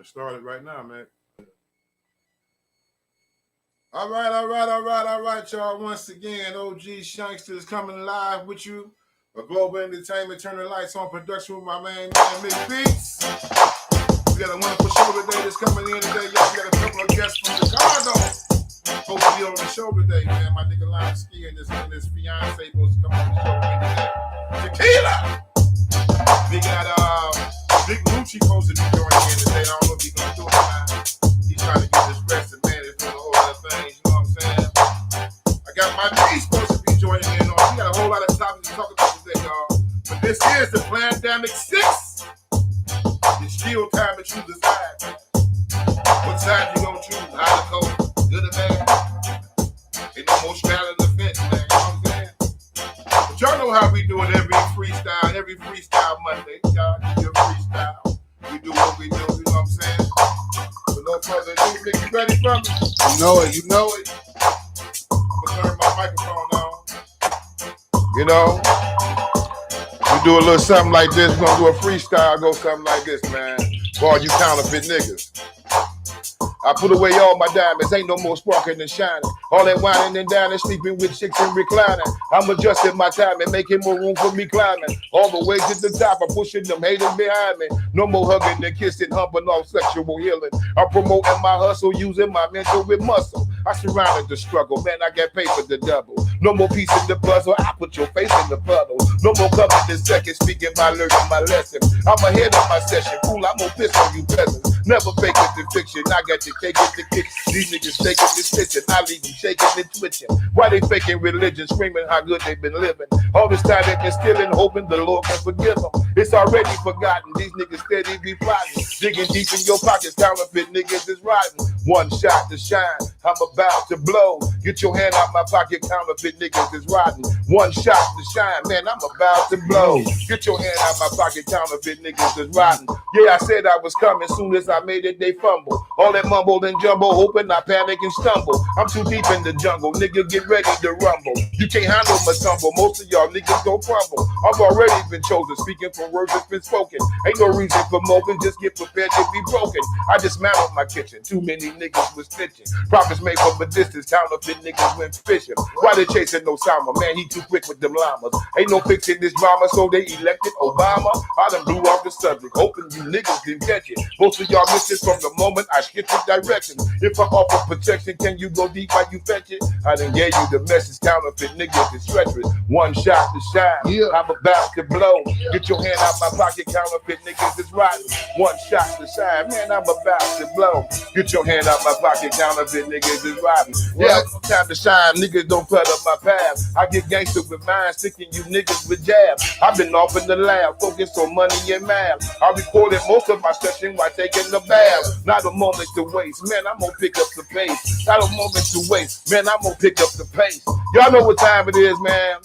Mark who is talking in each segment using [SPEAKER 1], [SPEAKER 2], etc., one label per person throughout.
[SPEAKER 1] Let's start it right now, man. All right, y'all. Once again, OG Shankster is coming live with you. A Global Entertainment, turn the lights on production with my man Mick Beats. We got a wonderful show today that's coming in today. Y'all, we got a couple of guests from Chicago. Supposed to be on the show today, man. My nigga Lime Ski and his fiance supposed to come on the show today. Tequila! We got Big Lucci supposed to be joining in today. I don't know if he's gonna do it or not. He's trying to get this rested, man. It's doing a whole lot of things, you know what I'm saying? I got my niece supposed to be joining in on. We got a whole lot of topics to talk about today, y'all. But this is the Plandemic 6. It's still time to choose a side, man. What side you gonna choose? High or cold? Good or bad? Ain't no more straddling the fence, man. You know what I'm saying? But y'all know how we do it every freestyle Monday. Y'all do your freestyle. We do what we do, you know what I'm saying? But no further ado, Nick, you ready for me? You know it. I'm gonna turn my microphone on. You know, we do a little something like this. We're gonna do a freestyle, go something like this, man. For all you counterfeit niggas. I put away all my diamonds, ain't no more sparking and shining. All that whining and dining, sleeping with chicks and reclining. I'm adjusting my time and making more room for me climbing. All the way to the top, I'm pushing them haters behind me. No more hugging and kissing, humping off sexual healing. I'm promoting my hustle, using my mental with muscle. I surrounded the struggle, man, I got paid for the double. No more piece in the puzzle, I put your face in the puddle. No more coming in second, speaking my learning my lesson. I'm ahead of my session, fool, I'm gonna piss on you peasants. Never fake it to fiction, I got the cake in the kitchen. These niggas taking this stitching, I leave them shaking and twitching. Why they faking religion, screaming how good they've been living? All this time they've been stealing, hoping the Lord can forgive them. It's already forgotten, these niggas steady be plotting. Digging deep in your pockets, counterfeit niggas is rotten. One shot to shine, I'm about to blow. Get your hand out my pocket, counterfeit niggas is rotten. One shot to shine, man, I'm about to blow. Get your hand out my pocket, counterfeit niggas is rotten. Yeah, I said I was coming, soon as I made it, they fumble. All that mumble and jumble, hoping I panic and stumble. I'm too deep in the jungle, nigga, get ready to rumble. You can't handle my tumble, most of y'all niggas gon' crumble. I've already been chosen, speaking from words that's been spoken. Ain't no reason for moping, just get prepared to be broken. I dismantled my kitchen, too many niggas was stitching. Profits made from a distance, counterfeit niggas went fishing. Why they chasing no Osama? Man, he too quick with them llamas. Ain't no fixing this drama, so they elected Obama. I done blew off the subject, hoping you niggas didn't catch it. Most of y'all missed it from the moment I shifted direction. If I offer protection, can you go deep while you fetch it? I done gave you the message, counterfeit niggas is treacherous. One shot to shine, I'm about to blow. Get your hand out my pocket, counterfeit niggas is rotten. One shot to shine, man, I'm about to blow. Get your hand out my pocket, counterfeit niggas is rotten. Yeah, time to shine, niggas don't cut up my path. I get gangster with mine, sticking you niggas with jab. I've been off in the lab, focused on money and math. I recorded most of my session while taking the bath. Not a moment to waste, man, I'm gonna pick up the pace. Not a moment to waste, man, I'm gonna pick up the pace. Y'all know what time it is, man.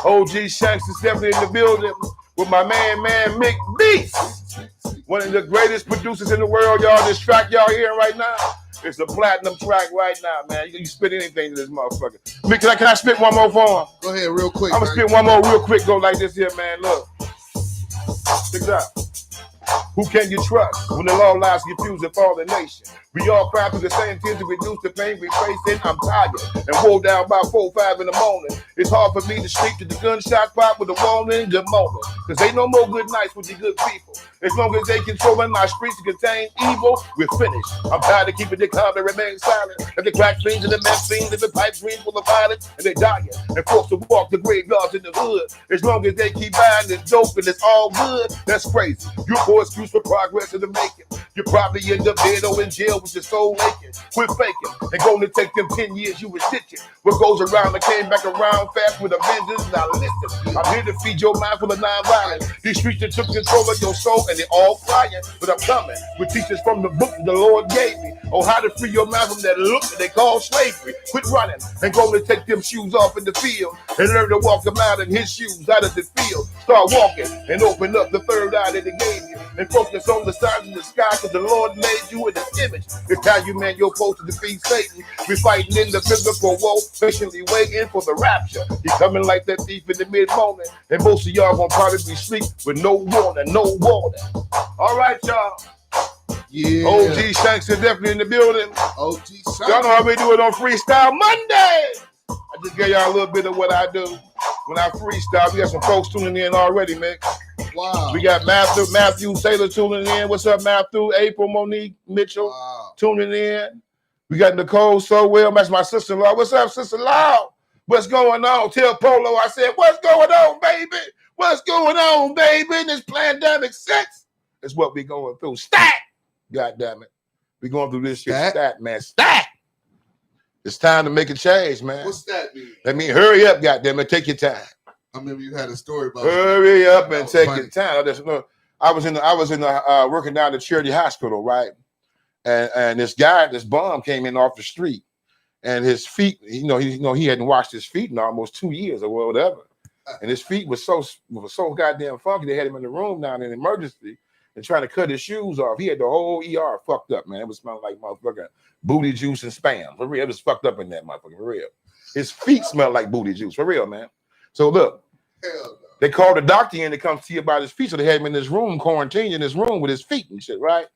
[SPEAKER 1] OG Shanks is definitely in the building with my man Mick Beats. One of the greatest producers in the world, y'all. This track y'all hearing right now, it's a platinum track right now, man. You spit anything to this motherfucker. Mick, can I spit one more for him?
[SPEAKER 2] Go ahead, real quick.
[SPEAKER 1] I'm gonna spit one more real quick, go like this here, man. Look. Check it out. Who can you trust when the law lies confused and fall the nation? We all cry through the same tears to reduce the pain we facing. I'm tired and wore down by 4, 5 in the morning. It's hard for me to sleep to the gunshot pop with a warning good moment. Cause ain't no more good nights with the good people. As long as they controlling my streets to contain evil, we're finished. I'm tired of keeping the calm and remain silent. And the crack fiends and the meth fiends and the pipe dreams full of violence. And they dying and forced to walk the graveyards in the hood. As long as they keep buying this dope and it's all good, that's crazy. You're for excuse for progress in the making. You probably end up dead or in jail with your soul aching. Quit faking and gonna take them 10 years you was ditching. What goes around and came back around fast with a vengeance. Now listen, I'm here to feed your mind full of non-violence. These streets that took control of your soul and they all flying. But I'm coming with teachers from the book the Lord gave me on how to free your mind from that look that they call slavery. Quit running and gonna take them shoes off in the field and learn to walk them out in his shoes out of the field. Start walking and open up the third eye that he gave you and focus on the signs in the sky because the Lord made you in his image. It's how you man you're supposed to defeat Satan. We're fighting in the physical war, patiently waiting for the rapture. He's coming like that thief in the mid-morning, and most of y'all gonna probably be asleep with no warning, no warning. All right, y'all.
[SPEAKER 2] Yeah.
[SPEAKER 1] OG Shanks is definitely in the building.
[SPEAKER 2] OG Shanks.
[SPEAKER 1] Y'all know how we do it on Freestyle Monday. I just gave y'all a little bit of what I do when I freestyle. We got some folks tuning in already, man.
[SPEAKER 2] Wow.
[SPEAKER 1] We got Matthew Taylor tuning in. What's up, Matthew? April Monique Mitchell tuning in. We got Nicole Sowell. That's my sister-in-law. What's up, sister-in-law? What's going on? Tell Polo I said, what's going on, baby? What's going on, baby? This Plandemic 6 is what we going through. Stat! God damn it. We going through this shit. Stat, man. Stat! It's time to make a change, man.
[SPEAKER 2] What's that mean?
[SPEAKER 1] That mean hurry up, goddamn it. Take your time.
[SPEAKER 2] I remember you had a story about
[SPEAKER 1] hurry up and take your time. I was in the working down at Charity Hospital, right? And this bum came in off the street, and his feet, he hadn't washed his feet in almost 2 years or whatever, and his feet was so goddamn funky. They had him in the room down in emergency and trying to cut his shoes off. He had the whole ER fucked up, man. It was smelling like motherfucking booty juice and spam. For real, it was fucked up in that motherfucker. For real, his feet smelled like booty juice. For real, man. So look, they called the doctor in to come see about his feet. So they had him in this room, quarantined in this room with his feet and shit, right?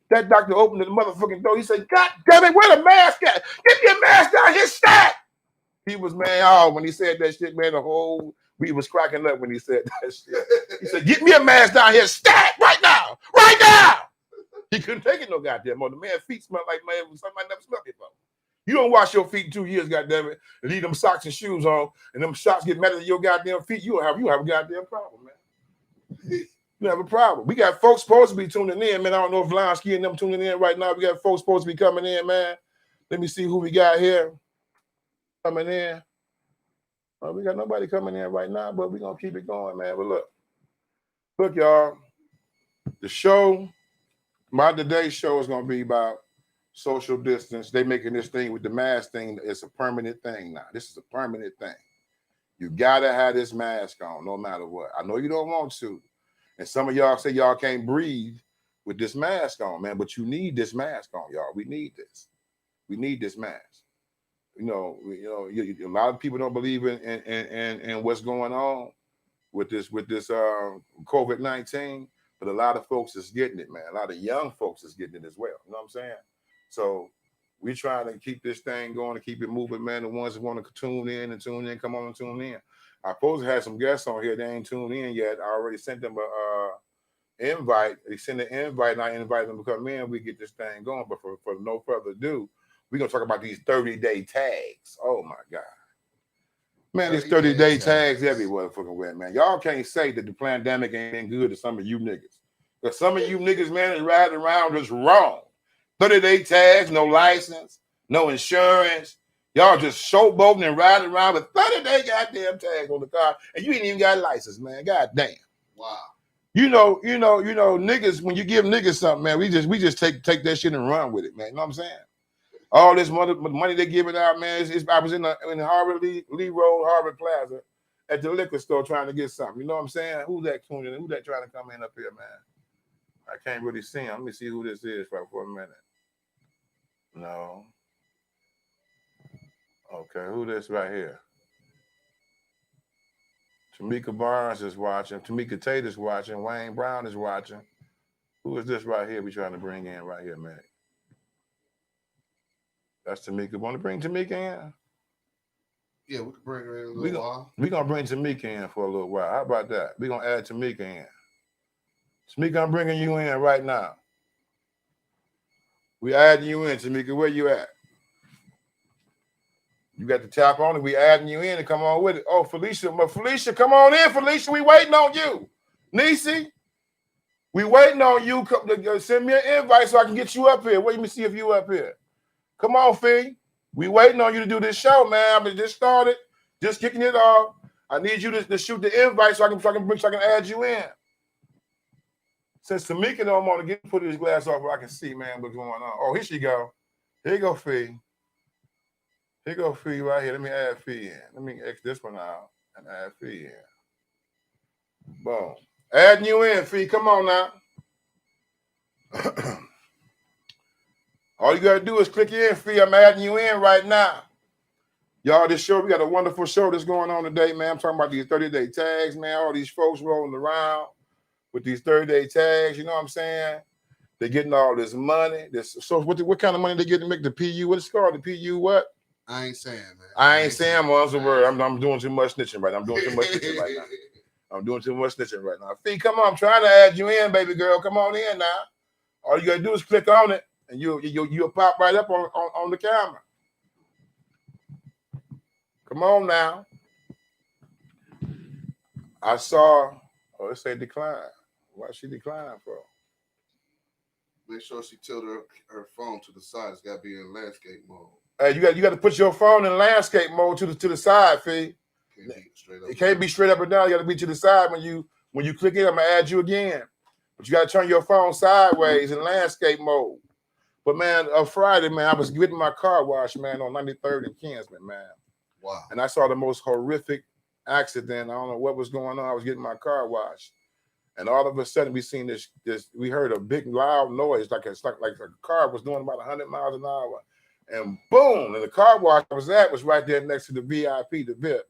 [SPEAKER 1] That doctor opened the motherfucking door. He said, God damn it, where the mask at? Get your mask down here, stat! He was, man, when he said that shit, man, we was cracking up when he said that shit. He said, get me a mask down here, stat, right now, right now! He couldn't take it no goddamn more. The man's feet smelled like, man, something I never smelled before. You don't wash your feet in 2 years, goddamn it, and leave them socks and shoes on, and them socks get better than your goddamn feet. You have a goddamn problem, man. You have a problem. We got folks supposed to be tuning in, man. I don't know if Lonsky and them tuning in right now. We got folks supposed to be coming in, man. Let me see who we got here coming in. We got nobody coming in right now, but we're going to keep it going, man. But look, y'all, the show, today's show is going to be about social distance. They making this thing with the mask thing. It's a permanent thing now. This is a permanent thing. You got to have this mask on no matter what. I know you don't want to. And some of y'all say y'all can't breathe with this mask on, man, but you need this mask on, y'all. We need this. We need this mask. A lot of people don't believe in what's going on with this COVID-19, but a lot of folks is getting it, man. A lot of young folks is getting it as well. You know what I'm saying? So we trying to keep this thing going, to keep it moving, man. The ones that want to tune in, come on and tune in. I supposed to have some guests on here. They ain't tuned in yet. I already sent them a invite. They sent an invite, and I invited them to come in. We get this thing going. But for no further ado, we're going to talk about these 30-day tags. Oh, my God. Man, these 30-day tags everywhere fucking wet, man. Y'all can't say that the pandemic ain't been good to some of you niggas. Because some of you niggas, man, is riding around just wrong. 30-day tags, no license, no insurance. Y'all just showboating and riding around with 30-day goddamn tag on the car, and you ain't even got a license, man. God damn.
[SPEAKER 2] Wow.
[SPEAKER 1] You know, niggas, when you give niggas something, man, we just take that shit and run with it, man. You know what I'm saying? All this money they giving out, man. I was in Harvard Lee Road, Harvard Plaza, at the liquor store trying to get something. You know what I'm saying? Who's that tuning in? Who's that trying to come in up here, man? I can't really see him. Let me see who this is for a minute. No. Okay, who this right here? Tamika Barnes is watching. Tamika Tate is watching. Wayne Brown is watching. Who is this right here we trying to bring in right here, man? That's Tamika. Want to bring Tamika in?
[SPEAKER 2] Yeah, we can bring her in a little while.
[SPEAKER 1] We're going to bring Tamika in for a little while. How about that? We're going to add Tamika in. Tamika, I'm bringing you in right now. We adding you in, Tamika. Where you at? You got the tap on it. We adding you in and come on with it. Oh, Felicia, come on in, Felicia. We waiting on you. Nisi, we waiting on you. Send me an invite so I can get you up here. Wait, let me see if you up here. Come on, Fee. We waiting on you to do this show, man. I just started, just kicking it off. I need you to shoot the invite so I can add you in. Since Tamika don't want to put his glass off where I can see, man, what's going on. Oh, here she go. Here you go, Fee. Here go Fee right here. Let me add Fee in. Let me X this one out and add Fee in. Boom. Adding you in, Fee. Come on now. All you got to do is click in, Fee. I'm adding you in right now. Y'all, this show, we got a wonderful show that's going on today, man. I'm talking about these 30-day tags, man. All these folks rolling around with these 30-day tags, you know what I'm saying? They're getting all this money. So what kind of money they get to make the PU? What's it called? The PU what?
[SPEAKER 2] I ain't saying, man.
[SPEAKER 1] I ain't saying one's a word. I'm doing too much snitching right now. I'm doing too much snitching right now. I'm doing too much snitching right now. Fee, come on. I'm trying to add you in, baby girl. Come on in now. All you gotta do is click on it, and you'll pop right up on the camera. Come on now. I saw. Oh, it say decline. Why she decline for?
[SPEAKER 2] Make sure she tilt her phone to the side. It's got to be in landscape mode.
[SPEAKER 1] Hey, you got to put your phone in landscape mode to the side, Fee. It can't be straight up and down. You got to be to the side when you click it. I'm gonna add you again, but you got to turn your phone sideways in landscape mode. But man, Friday, man, I was getting my car washed, man, on 93rd and Kinsman, man.
[SPEAKER 2] Wow.
[SPEAKER 1] And I saw the most horrific accident. I don't know what was going on. I was getting my car washed, and all of a sudden we seen this. We heard a big loud noise, like a car was doing about 100 miles an hour, and boom! And the car wash I was at was right there next to the VIP, the VIP.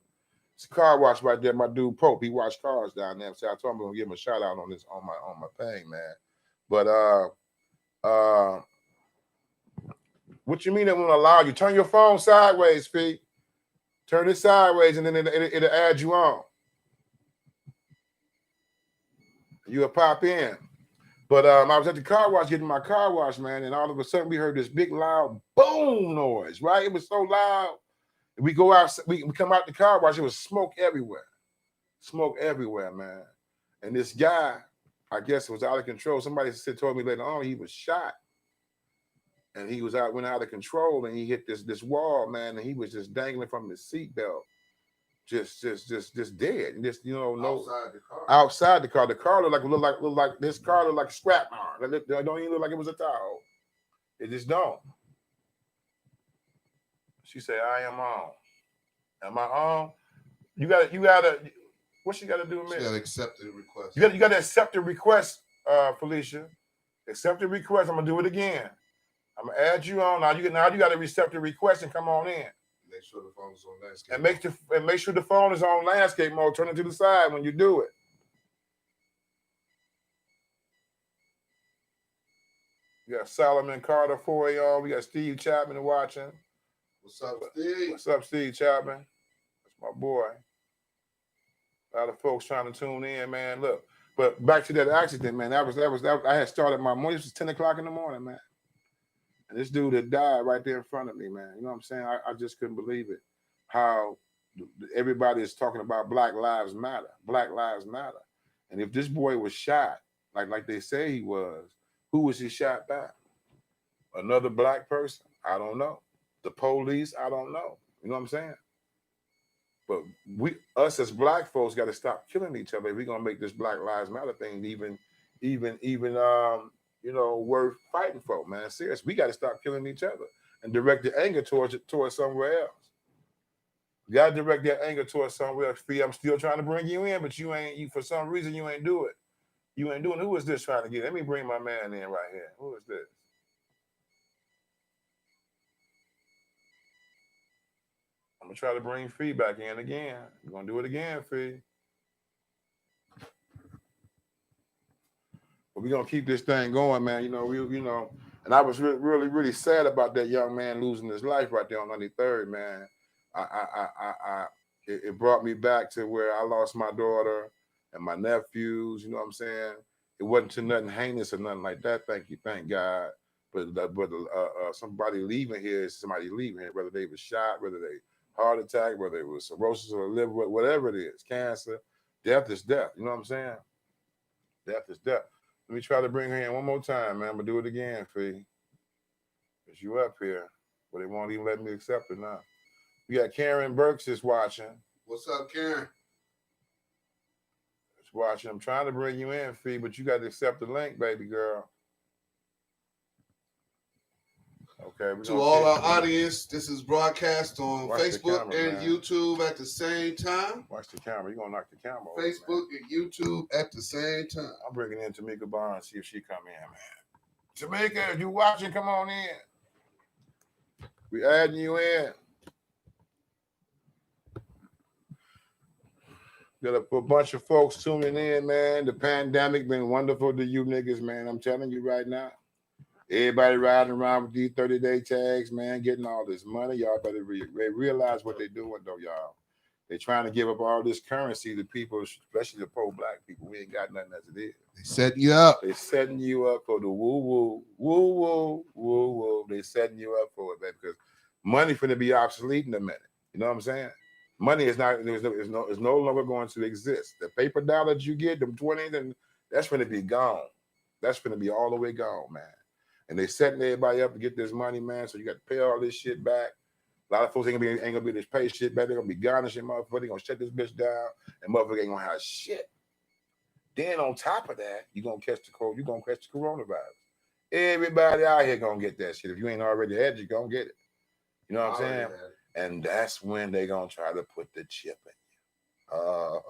[SPEAKER 1] It's a car wash right there. My dude Pope, he washed cars down there. So I told him I'm gonna give him a shout out on my thing, man. But what you mean it won't allow you? Turn your phone sideways, Pete. Turn it sideways, and then it'll add you on. You'll pop in. But I was at the car wash getting my car wash, man, and all of a sudden we heard this big loud boom noise, right? It was so loud. We go out, we come out the car wash, it was smoke everywhere. Smoke everywhere, man. And this guy, I guess, was out of control. Somebody told me later on he was shot. And he went out of control, and he hit this wall, man, and he was just dangling from his seatbelt, just dead. And just outside the car. The car looked like this car looked like a scrap iron. It don't even look like it was a Tahoe. It just don't. She said, I am on. Am I on? You gotta what you gotta do, man?
[SPEAKER 2] You gotta accept the request.
[SPEAKER 1] You gotta accept the request, Felicia. Accept the request. I'm gonna do it again. I'm gonna add you on. Now you gotta accept the request and come on in.
[SPEAKER 2] Make sure the phone is on landscape.
[SPEAKER 1] And make sure the phone is on landscape mode. Turn it to the side when you do it. We got Solomon Carter for y'all. We got Steve Chapman watching.
[SPEAKER 2] What's up, Steve?
[SPEAKER 1] What's up, Steve Chapman? That's my boy. A lot of folks trying to tune in, man. Look, but back to that accident, man. That was. I had started my morning. It was 10 o'clock in the morning, man. And this dude had died right there in front of me, man. You know what I'm saying? I just couldn't believe it. How everybody is talking about Black Lives Matter. Black Lives Matter. And if this boy was shot, like they say he was, who was he shot by? Another black person? I don't know. The police? I don't know. You know what I'm saying? But us as black folks got to stop killing each other if we're gonna make this Black Lives Matter thing even worth fighting for, man. Seriously, we got to stop killing each other and direct the anger towards somewhere else. You got to direct that anger towards somewhere else. I'm still trying to bring you in, but you for some reason you ain't do it. You ain't doing. Who is this trying to get? Let me bring my man in right here. Who is this? I'm gonna try to bring Fee back in again. We're gonna do it again, Fee. But we're gonna keep this thing going, man. And I was really sad about that young man losing his life right there on 93rd, man. It brought me back to where I lost my daughter and my nephews. You know what I'm saying? It wasn't to nothing heinous or nothing like that. Thank God. But somebody leaving here is somebody leaving here, whether they were shot, whether they heart attack, whether it was cirrhosis of the liver, whatever it is, cancer. Death is death. You know what I'm saying? Death is death. Let me try to bring her in one more time, man. I'm going to do it again, Fee. Because you up here. But they won't even let me accept it now. We got Karen Burks is watching.
[SPEAKER 2] What's up, Karen?
[SPEAKER 1] It's watching. I'm trying to bring you in, Fee, but you got to accept the link, baby girl. Okay.
[SPEAKER 2] To all our audience, this is broadcast on Facebook and YouTube at the same time.
[SPEAKER 1] Watch the camera. You're going to knock the camera over.
[SPEAKER 2] Facebook and YouTube at the same time.
[SPEAKER 1] I'm bringing in Tamika Barnes, see if she come in, man. Tamika, if you watching, come on in. We adding you in. Got a bunch of folks tuning in, man. The pandemic been wonderful to you niggas, man. I'm telling you right now. Everybody riding around with these 30-day tags, man, getting all this money. Y'all better realize what they're doing, though, y'all. They're trying to give up all this currency to people, especially the poor black people. We ain't got nothing as it is.
[SPEAKER 2] They setting you up.
[SPEAKER 1] They setting you up for the woo-woo, woo-woo, woo-woo. They setting you up for it, baby, because money finna be obsolete in a minute. You know what I'm saying? Money is not, is no longer going to exist. The paper dollar that you get, them 20s, and that's finna be gone. That's finna be all the way gone, man. And they setting everybody up to get this money, man. So you got to pay all this shit back. A lot of folks ain't gonna be able to pay shit back. They're gonna be garnishing motherfucker. They're gonna shut this bitch down, and motherfucker ain't gonna have shit. Then on top of that, you're gonna catch the cold. You're gonna catch the coronavirus. Everybody out here gonna get that shit. If you ain't already had it, you're gonna get it. You know what I'm saying? And that's when they gonna try to put the chip in you.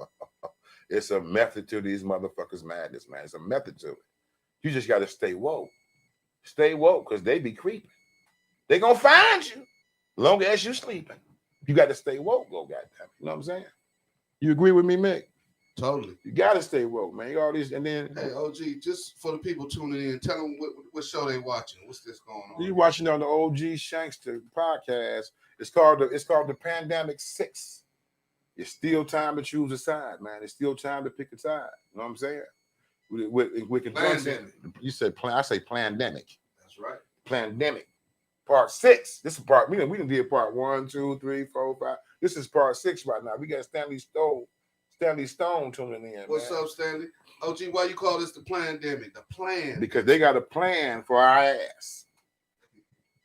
[SPEAKER 1] It's a method to these motherfuckers' madness, man. It's a method to it. You just gotta stay woke. Stay woke, because they be creeping. They gonna find you long as you sleeping. You got to stay woke, go goddamn. You know what I'm saying? You agree with me, Mick?
[SPEAKER 2] Totally.
[SPEAKER 1] You got to stay woke, man. You all these, and then
[SPEAKER 2] hey, OG, just for the people tuning in, tell them what show they watching. What's this going on?
[SPEAKER 1] You watching on the OG Shankster podcast. It's called the Plandemic 6. It's still time to choose a side, man. It's still time to pick a side. You know what I'm saying? We can you said I say Plandemic.
[SPEAKER 2] That's right.
[SPEAKER 1] Plandemic. Part 6. This is part. We done did part 1, 2, 3, 4, 5. This is part 6 right now. We got Stanley Stone tuning in.
[SPEAKER 2] What's up, Stanley? OG, why you call this the Plandemic? The plan.
[SPEAKER 1] Because they got a plan for our ass.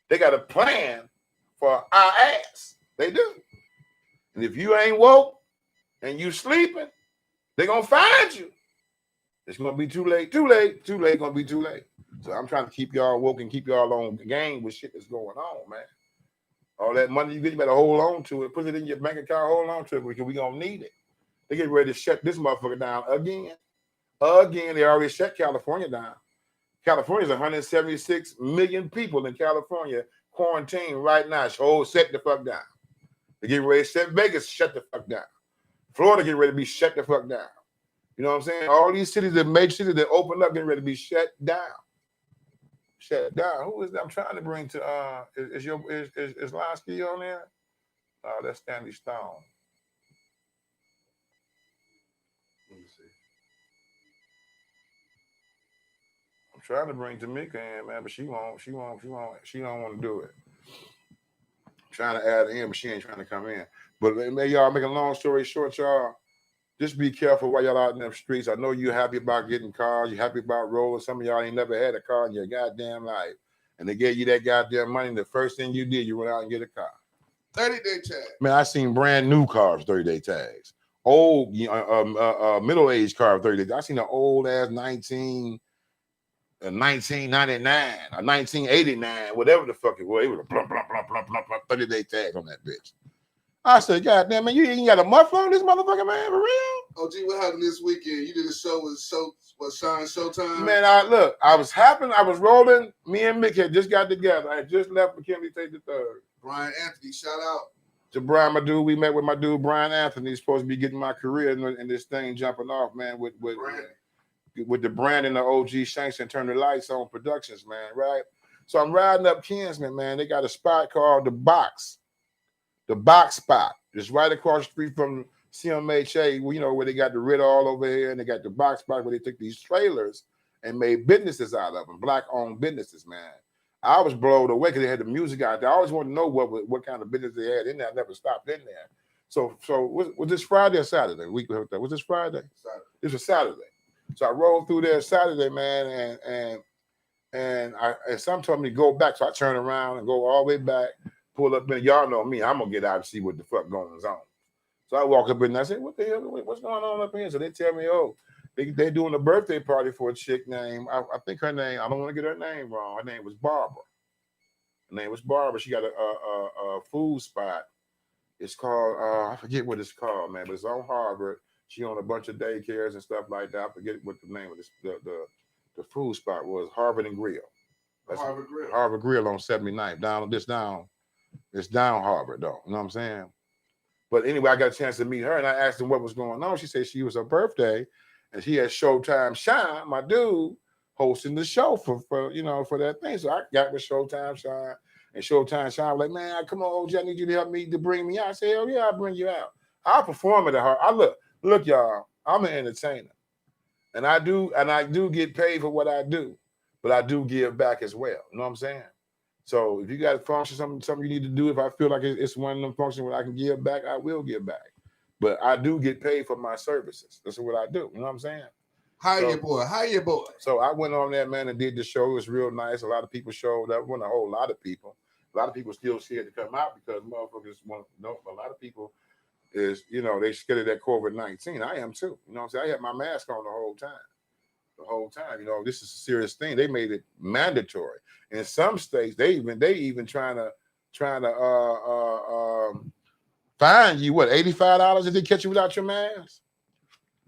[SPEAKER 1] They got a plan for our ass. They do. And if you ain't woke and you sleeping, they gonna find you. It's gonna be too late. Gonna be too late. So I'm trying to keep y'all woke and keep y'all on the game with shit that's going on, man. All that money you get, you better hold on to it. Put it in your bank account, hold on to it, because we gonna need it. They get ready to shut this motherfucker down again. Again, they already shut California down. California's 176 million people in California quarantined right now. So set the fuck down. They get ready to shut Vegas, shut the fuck down. Florida get ready to be shut the fuck down. You know what I'm saying? All these cities, the major cities that open up, getting ready to be shut down. Shut down. Who is that? I'm trying to bring to is Lonsky on there? Oh, that's Stanley Stone. Let me see. I'm trying to bring Tamika in, man, but she don't want to do it. I'm trying to add her in, but she ain't trying to come in. But y'all make a long story short, y'all. Just be careful while y'all out in them streets. I know you're happy about getting cars. You're happy about rolling. Some of y'all ain't never had a car in your goddamn life. And they gave you that goddamn money. And the first thing you did, you went out and get a car.
[SPEAKER 2] 30-day tag.
[SPEAKER 1] Man, I seen brand new cars, 30-day tags. Old, middle-aged car, 30 days. I seen an old-ass 1999 or 1989, whatever the fuck it was. It was a 30-day tag on that bitch. I said, God damn, man, you ain't got a muffler on this motherfucker, man, for real?
[SPEAKER 2] OG, what happened this weekend? You did a show with Shine Showtime?
[SPEAKER 1] Man, I was rolling. Me and Mick had just got together. I had just left McKinley Tate the Third.
[SPEAKER 2] Brian Anthony, shout out.
[SPEAKER 1] To Brian, my dude, we met with my dude, Brian Anthony. He's supposed to be getting my career and this thing jumping off, man, with the brand and the OG Shanks and Turn the Lights On Productions, man, right? So I'm riding up Kinsman, man. They got a spot called The Box. The Box Spot. It's right across the street from CMHA, where they got the Rit all over here, and they got the Box Spot where they took these trailers and made businesses out of them, black-owned businesses, man. I was blown away because they had the music out there. I always wanted to know what kind of business they had in there. I never stopped in there. So was this Friday or Saturday? Was this Friday?
[SPEAKER 2] Saturday.
[SPEAKER 1] This was Saturday. So I rolled through there Saturday, man, and some told me to go back. So I turned around and go all the way back, pull up in. Y'all know me. I'm gonna get out and see what the fuck going on. So I walk up in and I said, "What the hell? What's going on up here?" So they tell me, "Oh, they doing a birthday party for a chick named I think her name. I don't want to get her name wrong. Her name was Barbara. She got a food spot. It's called I forget what it's called, man, but it's on Harvard. She owned a bunch of daycares and stuff like that. I forget what the name of this the food spot was. Harvard and Grill. That's
[SPEAKER 2] Harvard Grill.
[SPEAKER 1] Harvard Grill on 79th. It's down Harvard though. You know what I'm saying? But anyway, I got a chance to meet her and I asked her what was going on. She said she was her birthday and she had Showtime Shine, my dude, hosting the show for for that thing. So I got with Showtime Shine, and Showtime Shine was like, man, come on, OG, I need you to help me to bring me out. I said, hell yeah, I'll bring you out. I'll perform at the heart. Look, y'all, I'm an entertainer. And I do get paid for what I do, but I do give back as well. You know what I'm saying? So if you got a function, something you need to do, if I feel like it's one of them functions where I can give back, I will give back. But I do get paid for my services. That's what I do. You know what I'm saying?
[SPEAKER 2] Hire your boy.
[SPEAKER 1] So I went on there, man, and did the show. It was real nice. A lot of people showed up. Wasn't a whole lot of people. A lot of people still scared to come out because motherfuckers want to know. A lot of people is, they scared of that COVID-19. I am too. You know what I'm saying? I had my mask on the whole time. This is a serious thing. They made it mandatory. In some states, they even trying to fine you $85 if they catch you without your mask.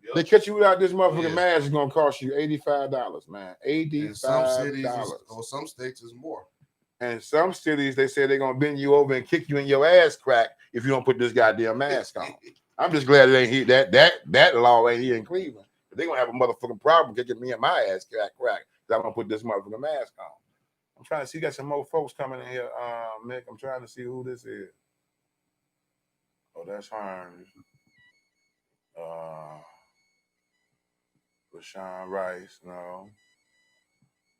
[SPEAKER 1] Yep. They catch you without this motherfucking mask, it's gonna cost you $85, man. $85. In some cities
[SPEAKER 2] or some states is more.
[SPEAKER 1] And some cities they say they're gonna bend you over and kick you in your ass crack if you don't put this goddamn mask on. I'm just glad it ain't here. That law ain't here in Cleveland. But they're gonna have a motherfucking problem kicking me in my ass crack because I'm gonna put this motherfucking mask on. I'm trying to see, you got some more folks coming in here, Mick. I'm trying to see who this is. Oh, that's Hearns. LaShawn Rice, no.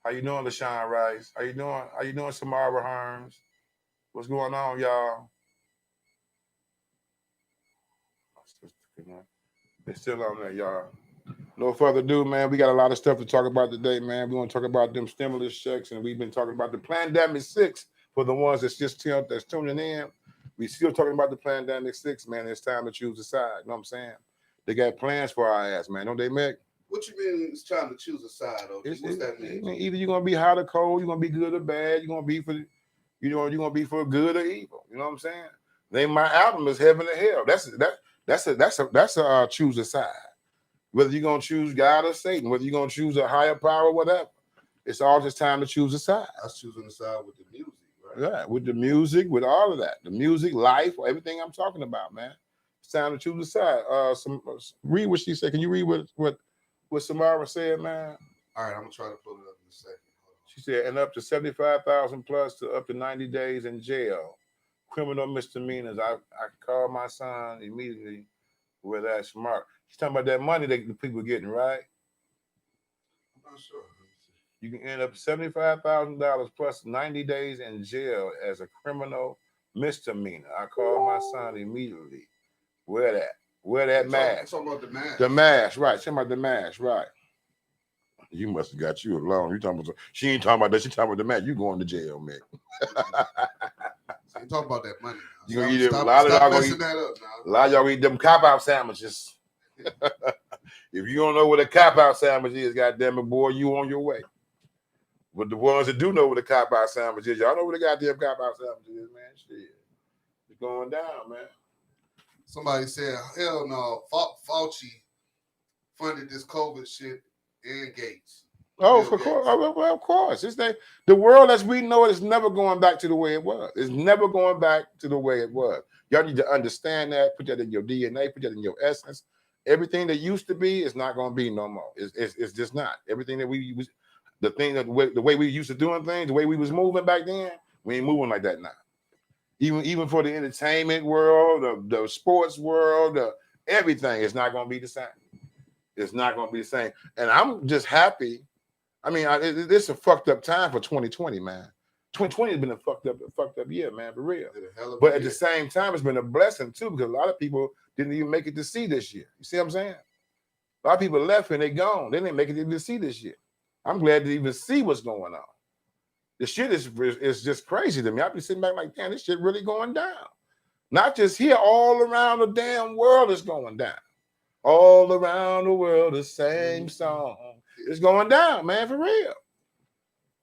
[SPEAKER 1] How you doing, LaShawn Rice? How you doing, Samara Hearns? What's going on, y'all? They're still on there, y'all. No further ado, man. We got a lot of stuff to talk about today, man. We want to talk about them stimulus checks, and we've been talking about the Plandemic 6 for the ones that's tuning in. We still talking about the Plandemic 6, man. It's time to choose a side. You know what I'm saying? They got plans for our ass, man. Don't they, Mick?
[SPEAKER 2] What you mean it's time to choose a side, though? What's that mean?
[SPEAKER 1] Either you're gonna be hot or cold, you're gonna be good or bad, you're gonna be for good or evil. You know what I'm saying? Name my album is Heaven or Hell. That's a choose a side. Whether you're gonna choose God or Satan, whether you're gonna choose a higher power or whatever, it's all just time to choose a side.
[SPEAKER 2] I was choosing a side with the music, right?
[SPEAKER 1] Yeah, with the music, with all of that, the music, life, everything I'm talking about, man. It's time to choose a side. Read what she said. Can you read what Samara said, man?
[SPEAKER 2] All right, I'm gonna try to pull it up in a second.
[SPEAKER 1] She said, and up to 75,000 plus to up to 90 days in jail, criminal misdemeanors. I called my son immediately with that smart. She's talking about that money that the people are getting, right?
[SPEAKER 2] I'm not sure.
[SPEAKER 1] You can end up $75,000 plus 90 days in jail as a criminal misdemeanor. I called my son immediately. Wear that mask.
[SPEAKER 2] Talking about the mask.
[SPEAKER 1] The mask, right. Talking about the mask, right. You must have got you alone. You talking about, she ain't talking about that. She talking about the mask. You going to jail, man.
[SPEAKER 2] She ain't talking about that money.
[SPEAKER 1] You gonna eat them, a lot of y'all eat them cop-out sandwiches. If you don't know what a cop-out sandwich is, goddamn it, boy, you on your way. But the ones that do know what a cop-out sandwich is, y'all know what a goddamn cop-out sandwich is, man. Shit. It's going down, man.
[SPEAKER 2] Somebody said, hell no, Fauci funded this COVID shit and Gates.
[SPEAKER 1] Oh, of course. The world as we know it is never going back to the way it was. It's never going back to the way it was. Y'all need to understand that. Put that in your DNA. Put that in your essence. Everything that used to be is not going to be no more. It's just not. Everything that the way we used to doing things, the way we was moving back then, we ain't moving like that now. Even for the entertainment world, the sports world, everything is not going to be the same. It's not going to be the same. And I'm just happy. I mean, it's a fucked up time for 2020, man. 2020 has been a fucked up year, man, for real. But at the same time, it's been a blessing too, because a lot of people didn't even make it to see this year. You see what I'm saying? A lot of people left and they gone. They didn't make it to see this year. I'm glad to even see what's going on. The shit is just crazy to me. I'll be sitting back like, damn, this shit really going down. Not just here, all around the damn world is going down. All around the world, the same song. It's going down, man, for real.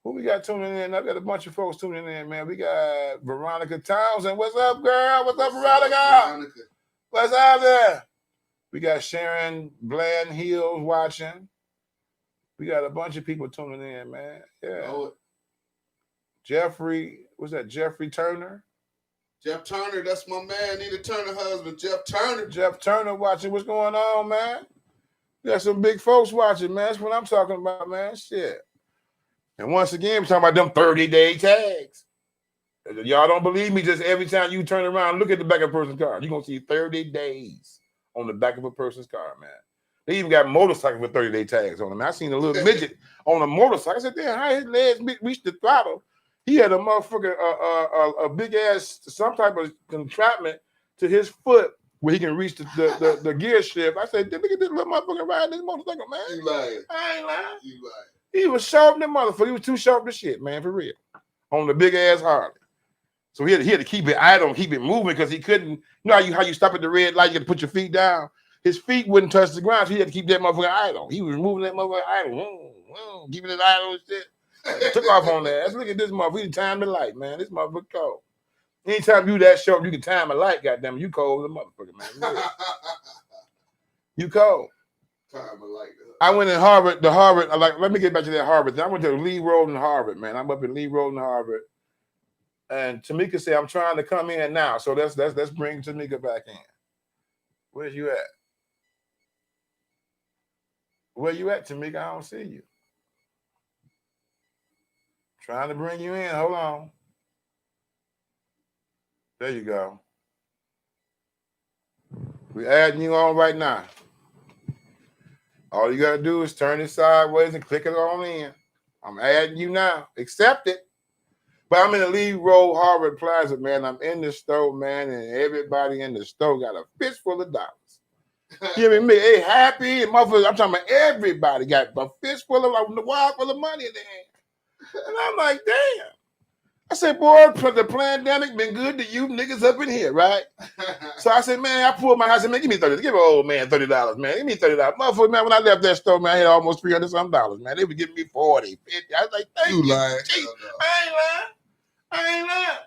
[SPEAKER 1] Who we got tuning in? I got a bunch of folks tuning in, man. We got Veronica Townsend. What's up, girl? What's up, Veronica? What's out there? We got Sharon Bland Hills watching. We got a bunch of people tuning in, man. Yeah. Jeffrey, what's that? Jeffrey Turner?
[SPEAKER 2] Jeff Turner, that's my man. Nina Turner husband, Jeff Turner.
[SPEAKER 1] Jeff Turner watching. What's going on, man? We got some big folks watching, man. That's what I'm talking about, man. Shit. And once again, we're talking about them 30-day tags. Y'all don't believe me? Just every time you turn around and look at the back of a person's car, you're going to see 30 days on the back of a person's car, man. They even got motorcycles with 30-day tags on them. I seen a little midget on a motorcycle. I said, damn, how his legs reached the throttle? He had a motherfucker, a big ass, some type of contraption to his foot where he can reach the gear shift. I said, look at this little motherfucker riding this motorcycle, man.
[SPEAKER 2] You lying.
[SPEAKER 1] I ain't lying.
[SPEAKER 2] You lying.
[SPEAKER 1] He was sharp than motherfucker. He was too sharp to shit, man, for real. On the big ass Harley. So he had to keep it idle, keep it moving because he couldn't. You know how you stop at the red light, you got to put your feet down. His feet wouldn't touch the ground, so he had to keep that motherfucker idle. He was moving that motherfucker idle, keeping it idle and shit. Took off on that. Let's look at this motherfucker. He time the light, man. This motherfucker cold. Anytime you that short, you can time a light, goddamn, you cold as a motherfucker, man. You cold.
[SPEAKER 2] Time a light.
[SPEAKER 1] I went in Harvard, let me get back to that Harvard thing. I went to Lee Road in Harvard, man. I'm up in Lee Road in Harvard. And Tamika said, I'm trying to come in now. So let's bring Tamika back in. Where's you at? Where you at, Tamika? I don't see you. Trying to bring you in. Hold on. There you go. We're adding you on right now. All you got to do is turn it sideways and click it on in. I'm adding you now. Accept it. But I'm in the Lee Road Harvard Plaza, man. I'm in the store, man, and everybody in the store got a fistful of dollars. You hear me? They happy, and motherfuckers. I'm talking about everybody got a fistful of the wad full of money in their hand. And I'm like, damn. I said, boy, the Plandemic been good to you niggas up in here, right? So I said, man, I pulled my house and said, man, give me $30. Give an old man $30, man. Give me $30. Motherfucker, man, when I left that store, man, I had almost $300-something, man. They were giving me 40, 50. I was like, thank you.
[SPEAKER 2] Lying.
[SPEAKER 1] I ain't lying.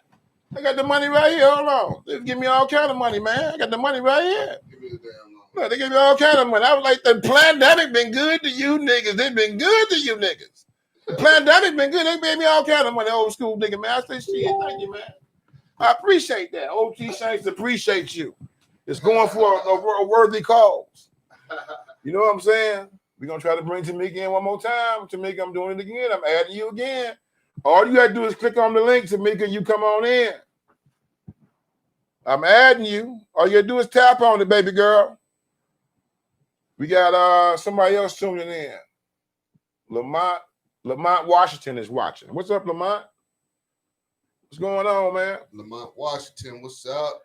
[SPEAKER 1] I got the money right here. Hold on. They give me all kind of money, man. I got the money right here.
[SPEAKER 2] Give me the damn number.
[SPEAKER 1] No, they give me all kind of money. I was like, the Plandemic been good to you niggas. They been good to you niggas. The Plandemic been good. They gave me all kind of money, old school nigga, man. I said, shit, thank you, man. I appreciate that. OG Shanks appreciate you. It's going for a worthy cause. You know what I'm saying? We're going to try to bring Tamika in one more time. Tamika, I'm doing it again. I'm adding you again. All you got to do is click on the link, Tamika, you come on in. I'm adding you. All you got to do is tap on it, baby girl. We got somebody else tuning in. Lamont Washington is watching. What's up, Lamont? What's going on, man?
[SPEAKER 2] Lamont Washington, what's up?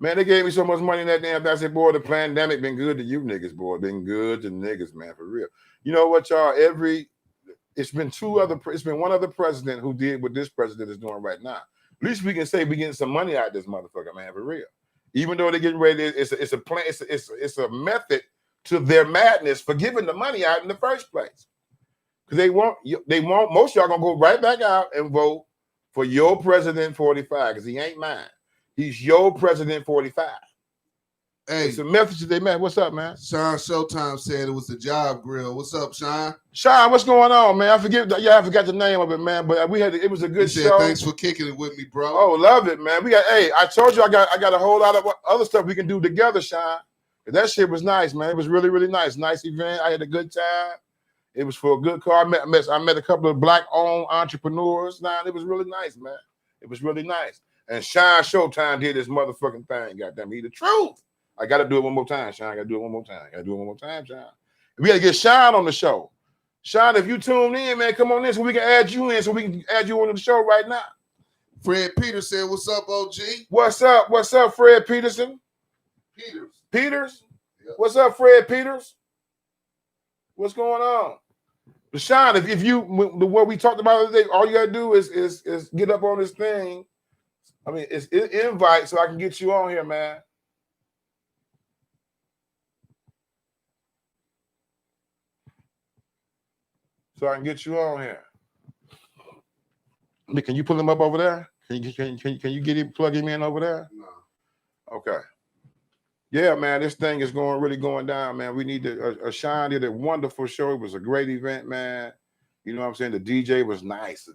[SPEAKER 1] Man, they gave me so much money in that damn thing. I said, boy, the Plandemic been good to you niggas, boy. Been good to niggas, man, for real. You know what, y'all? It's been one other president who did what this president is doing right now. At least we can say we getting some money out of this motherfucker, man, for real. Even though they're getting ready, it's a plan, it's a method to their madness for giving the money out in the first place. Because they want most of y'all gonna go right back out and vote for your president 45, because he ain't mine. He's your president 45. Hey, it's a message that they met. What's up, man?
[SPEAKER 2] Sean Showtime said it was the job grill. What's up, Sean?
[SPEAKER 1] Sean, what's going on, man? I forgot the name of it, man. But it was a good show.
[SPEAKER 2] Thanks for kicking it with me, bro.
[SPEAKER 1] Oh, love it, man. I told you I got a whole lot of other stuff we can do together, Sean. That shit was nice, man. It was really, really nice. Nice event. I had a good time. It was for a good car. I met a couple of black-owned entrepreneurs. Now it was really nice, man. It was really nice. And Sean Showtime did this motherfucking thing. Goddamn, he the truth. I got to do it one more time, Sean. I got to do it one more time, Sean. We got to get Sean on the show. Sean, if you tune in, man, come on in so we can add you in, so we can add you on the show right now.
[SPEAKER 2] Fred Peters said, what's up, OG?
[SPEAKER 1] What's up? What's up, Fred Peterson? Peters? Yep. What's up, Fred Peters? What's going on? But Sean, if you, what we talked about today, all you got to do is get up on this thing. I mean, it's invite so I can get you on here, man. So I can get you on here. Can you pull him up over there? Can you get him, plug him in over there?
[SPEAKER 2] No.
[SPEAKER 1] Okay. Yeah, man, this thing is really going down, man. We need to. Sean did a wonderful show. It was a great event, man. You know what I'm saying? The DJ was nice.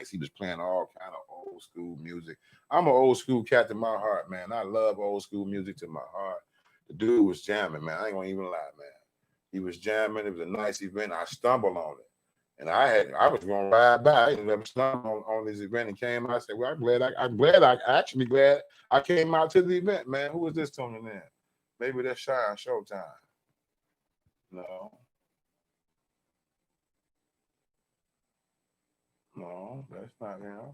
[SPEAKER 1] He was playing all kind of old school music. I'm an old school cat to my heart, man. I love old school music to my heart. The dude was jamming, man. I ain't gonna even lie, man. He was jamming. It was a nice event. I stumbled on it. And I was going to ride by. I ended up stumbling on this event and came out. I said, well, I'm actually glad I came out to the event, man. Who is this tuning in? Maybe that's Shine Showtime. No. No, that's not him.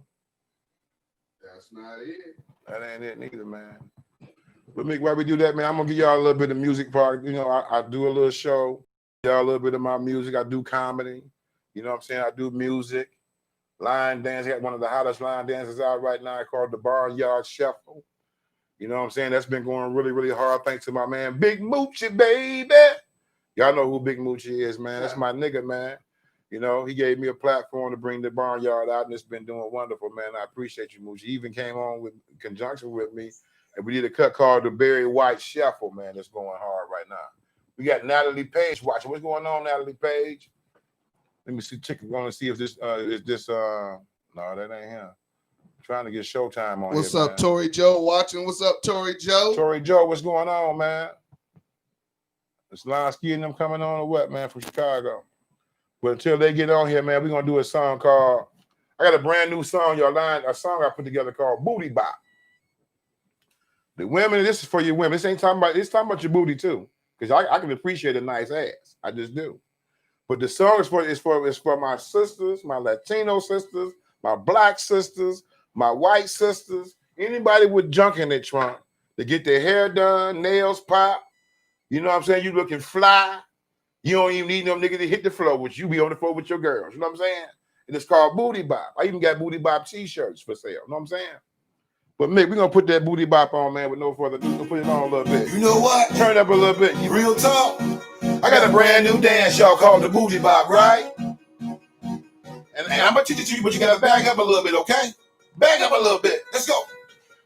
[SPEAKER 2] That's not it.
[SPEAKER 1] That ain't it neither, man. But Mick, while we do that, man, I'm gonna give y'all a little bit of music part. You know, I do a little show, y'all a little bit of my music. I do comedy. You know what I'm saying? I do music, line dance. I got one of the hottest line dances out right now called the Barnyard Shuffle. You know what I'm saying? That's been going really, really hard. Thanks to my man, Big Moochie, baby. Y'all know who Big Moochie is, man. That's my nigga, man. You know, he gave me a platform to bring the Barnyard out, and it's been doing wonderful, man. I appreciate you, Moochie. He even came on with in conjunction with me, and we did a cut called the Barry White Shuffle, man. That's going hard right now. We got Natalie Page watching. What's going on, Natalie Page? Let me see. Going to see if this is this. No, that ain't him. Trying to get Showtime on.
[SPEAKER 2] What's
[SPEAKER 1] here,
[SPEAKER 2] up,
[SPEAKER 1] man.
[SPEAKER 2] Tory Joe? Watching. What's up, Tory Joe?
[SPEAKER 1] Tory Joe, what's going on, man? It's Lonsky and them coming on or what, man, from Chicago. But until they get on here, man, we're gonna do a song called. I got a brand new song, a song I put together called Booty Bop. The women, this is for your women. This ain't talking about. It's talking about your booty too, because I can appreciate a nice ass. I just do. But the song is for my sisters, my Latino sisters, my black sisters, my white sisters, anybody with junk in their trunk to get their hair done, nails popped. You know what I'm saying? You looking fly. You don't even need no nigga to hit the floor with you. Be on the floor with your girls. You know what I'm saying? And it's called Booty Bop. I even got Booty Bop t-shirts for sale. You know what I'm saying? But Mick, we're gonna put that Booty Bop on, man, with no further ado. We'll put it on a little bit.
[SPEAKER 3] You know what?
[SPEAKER 1] Turn it up a little bit.
[SPEAKER 3] Real talk. I got a brand new dance, y'all, called the Booty Bop, right? And I'm gonna teach it to you, but you gotta back up a little bit, okay? Back up a little bit. Let's go.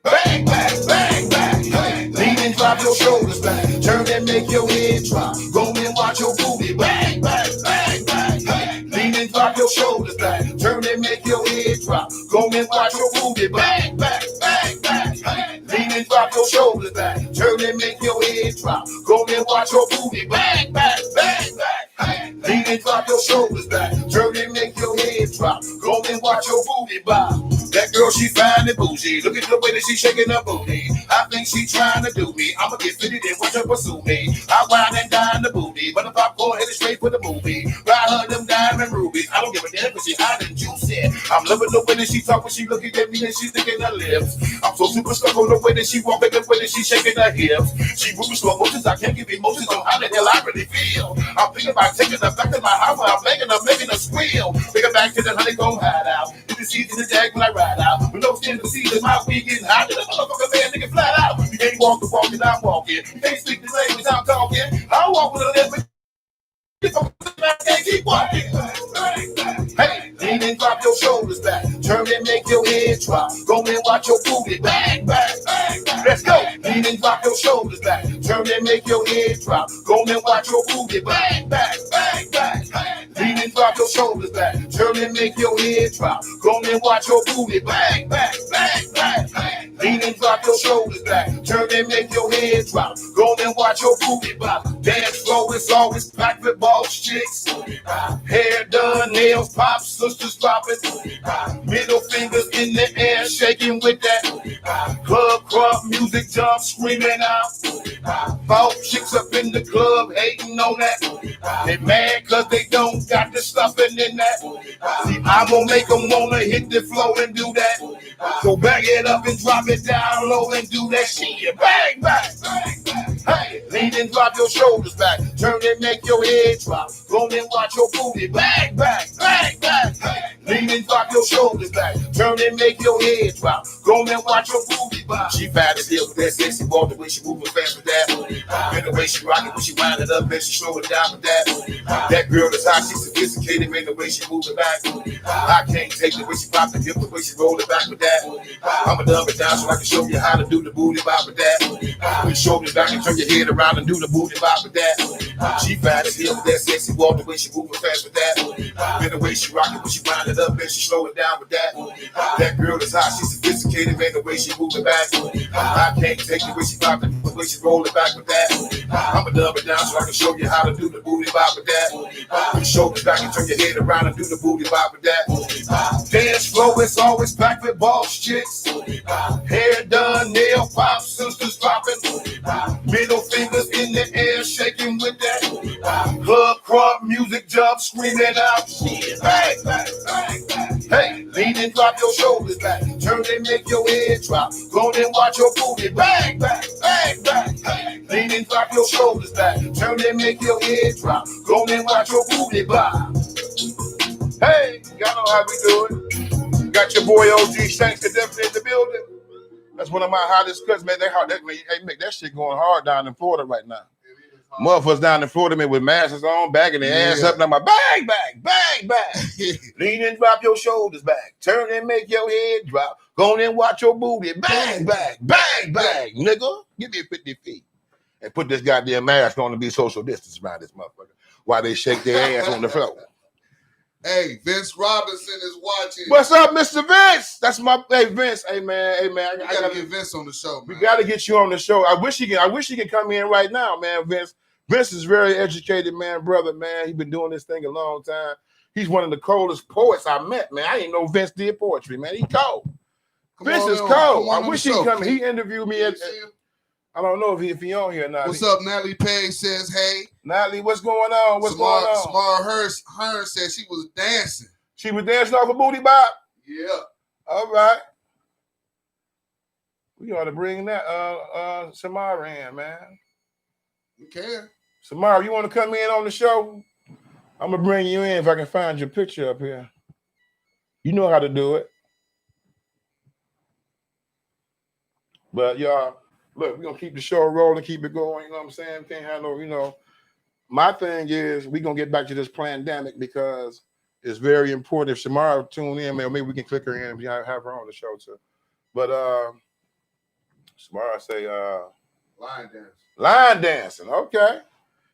[SPEAKER 3] Bang, bang, bang, bang. Hey. Lean and drop your shoulders back. Turn and make your head drop. Go and watch your booty. Bang, bang, bang, bang. Hey. Lean and drop your shoulders back. Turn and make your head drop. Go and watch your booty. Bang, bang, bang, bang. Hey. Lean and drop your shoulders back. Turn and make your head drop. Go and watch your booty. Bang, bang, bang, bang. Hey. Lean and drop your shoulders back. Turn and make your head drop. Go and watch your booty bop. That girl, she fine and bougie. Look at the way that she shaking her booty. I think she trying to do me. I'ma get fitted and watch her pursue me. I wine and dine the booty, but the popcorn headed straight for the movie. Ride her them diamond rubies. I don't give a damn if she hot and juicy. I'm loving the way that she talk when she looking at me and she licking her lips. I'm so super stuck on the way that she walking, the way that she shaking her hips. She moving slow motions. I can't give emotions on how the hell I really feel. I'm thinking about taking her back to my house where I'm making her squeal. Take her back to the honeycomb hideout. You can see the jag when I ride out. With no skin to see that my weed getting hot. The motherfucker man nigga flat out. You can't walk the walk that I'm walking. You can't speak the language I'm talking. I walk with a little can't keep walking. Hey, lean and drop your shoulders back. Turn and make your head drop. Go and watch your booty. Bang, bang, bang, bang. Let's go. Lean and drop your shoulders back. Turn and make your head drop. Go and watch your booty. Bang, bang, bang, bang. Lean and drop your shoulders back. Turn and make your head drop. Go and watch your booty. Bang, bang, bang, bang. Lean and drop your shoulders back. Turn and make your head drop. Go and watch your booty bop. Dance floor is always packed with boss chicks. Hair done, nails pop, sisters popping. Middle fingers in the air, shaking with that. Club crop music, jump screaming out. Both chicks up in the club hating on that. They mad cause they don't got the stuffing in that. See, I'm gonna make them wanna hit the floor and do that. So bag it up and drop it down low and do that shit. Bang, bang, bang, bang. Hey, lean and drop your shoulders back. Turn and make your head drop. Go and watch your booty. Bang, bang, bang, bang. Hey, lean and drop your shoulders back. Turn and make your head drop. Go and watch your booty. She fat as hell with that sexy walk, the way she moving fast with that. And the way she rockin' when she wind it up, and she slow it down with that. That girl is hot, she's sophisticated, man, the way she moving back. I can't take the way she pop the hip, the way she roll it back with that. I'ma dumb it down so I can show you how to do the booty bop with that. Put your shoulders back and turn your head around and do the booty bop with that. She fat as hell with that sexy walk, the way she moving fast with that. And the way she rockin' when she wind it up, and she slow it down with that. That girl is hot, she's sophisticated. educated, man, the way she moving back. I can't take the way she popping, the way she rolling back with that. I'ma dumb it down so I can show you how to do the booty bop with that. Put your shoulders back and turn your head around and do the booty bop with that. Dance floor is always packed with boss chicks. Hair done, nail pop, sisters popping. Middle fingers in the air, shaking with that. Club crop music, jump screaming out. Bang, bang, bang, bang. Hey, lean and drop your shoulders back. Turn and make your head drop. Go and watch your booty. Bang, bang, bang, bang. Hey, lean and drop your shoulders back. Turn and make your head drop. Go and watch your booty bob. Hey, y'all know how we do it. Got your boy OG Shanks definitely in the building. That's one of my hottest cuts, man. Hey, make that shit going hard down in Florida right now. Motherfuckers down in Florida, man, with masks on, bagging their ass up, and I'm like, bang, bang, bang, bang. Lean and drop your shoulders back. Turn and make your head drop. Go on and watch your booty. Bang, bang, bang, bang, nigga. Give me 50 feet. And put this goddamn mask on to be social distance around this motherfucker while they shake their ass on the floor.
[SPEAKER 2] Hey, Vince Robinson is watching.
[SPEAKER 3] What's up, Mr. Vince? That's my Vince. Hey man.
[SPEAKER 2] I gotta get Vince on the show, man.
[SPEAKER 3] We gotta get you on the show. I wish he can come in right now, man. Vince is very educated, man, brother, man. He's been doing this thing a long time. He's one of the coldest poets I met, man. I didn't know Vince did poetry, man. He's cold. Vince is cold. I wish he'd come. He interviewed me at I don't know if he on here or not.
[SPEAKER 2] What's up? Natalie Page says, hey.
[SPEAKER 3] Natalie, what's going on? What's going on?
[SPEAKER 2] Samara Hearn said she was dancing.
[SPEAKER 3] She was dancing off a booty bop?
[SPEAKER 2] Yeah.
[SPEAKER 3] All right. We ought to bring that Samara in, man.
[SPEAKER 2] You can.
[SPEAKER 3] Samara, you want to come in on the show? I'm going to bring you in if I can find your picture up here. You know how to do it. But y'all, look, we're going to keep the show rolling, keep it going, you know what I'm saying? Can't have no, my thing is we're going to get back to this Plandemic because it's very important. If Samara tune in, maybe we can click her in and have her on the show too. But Samara say
[SPEAKER 2] line dancing.
[SPEAKER 3] Line dancing, okay.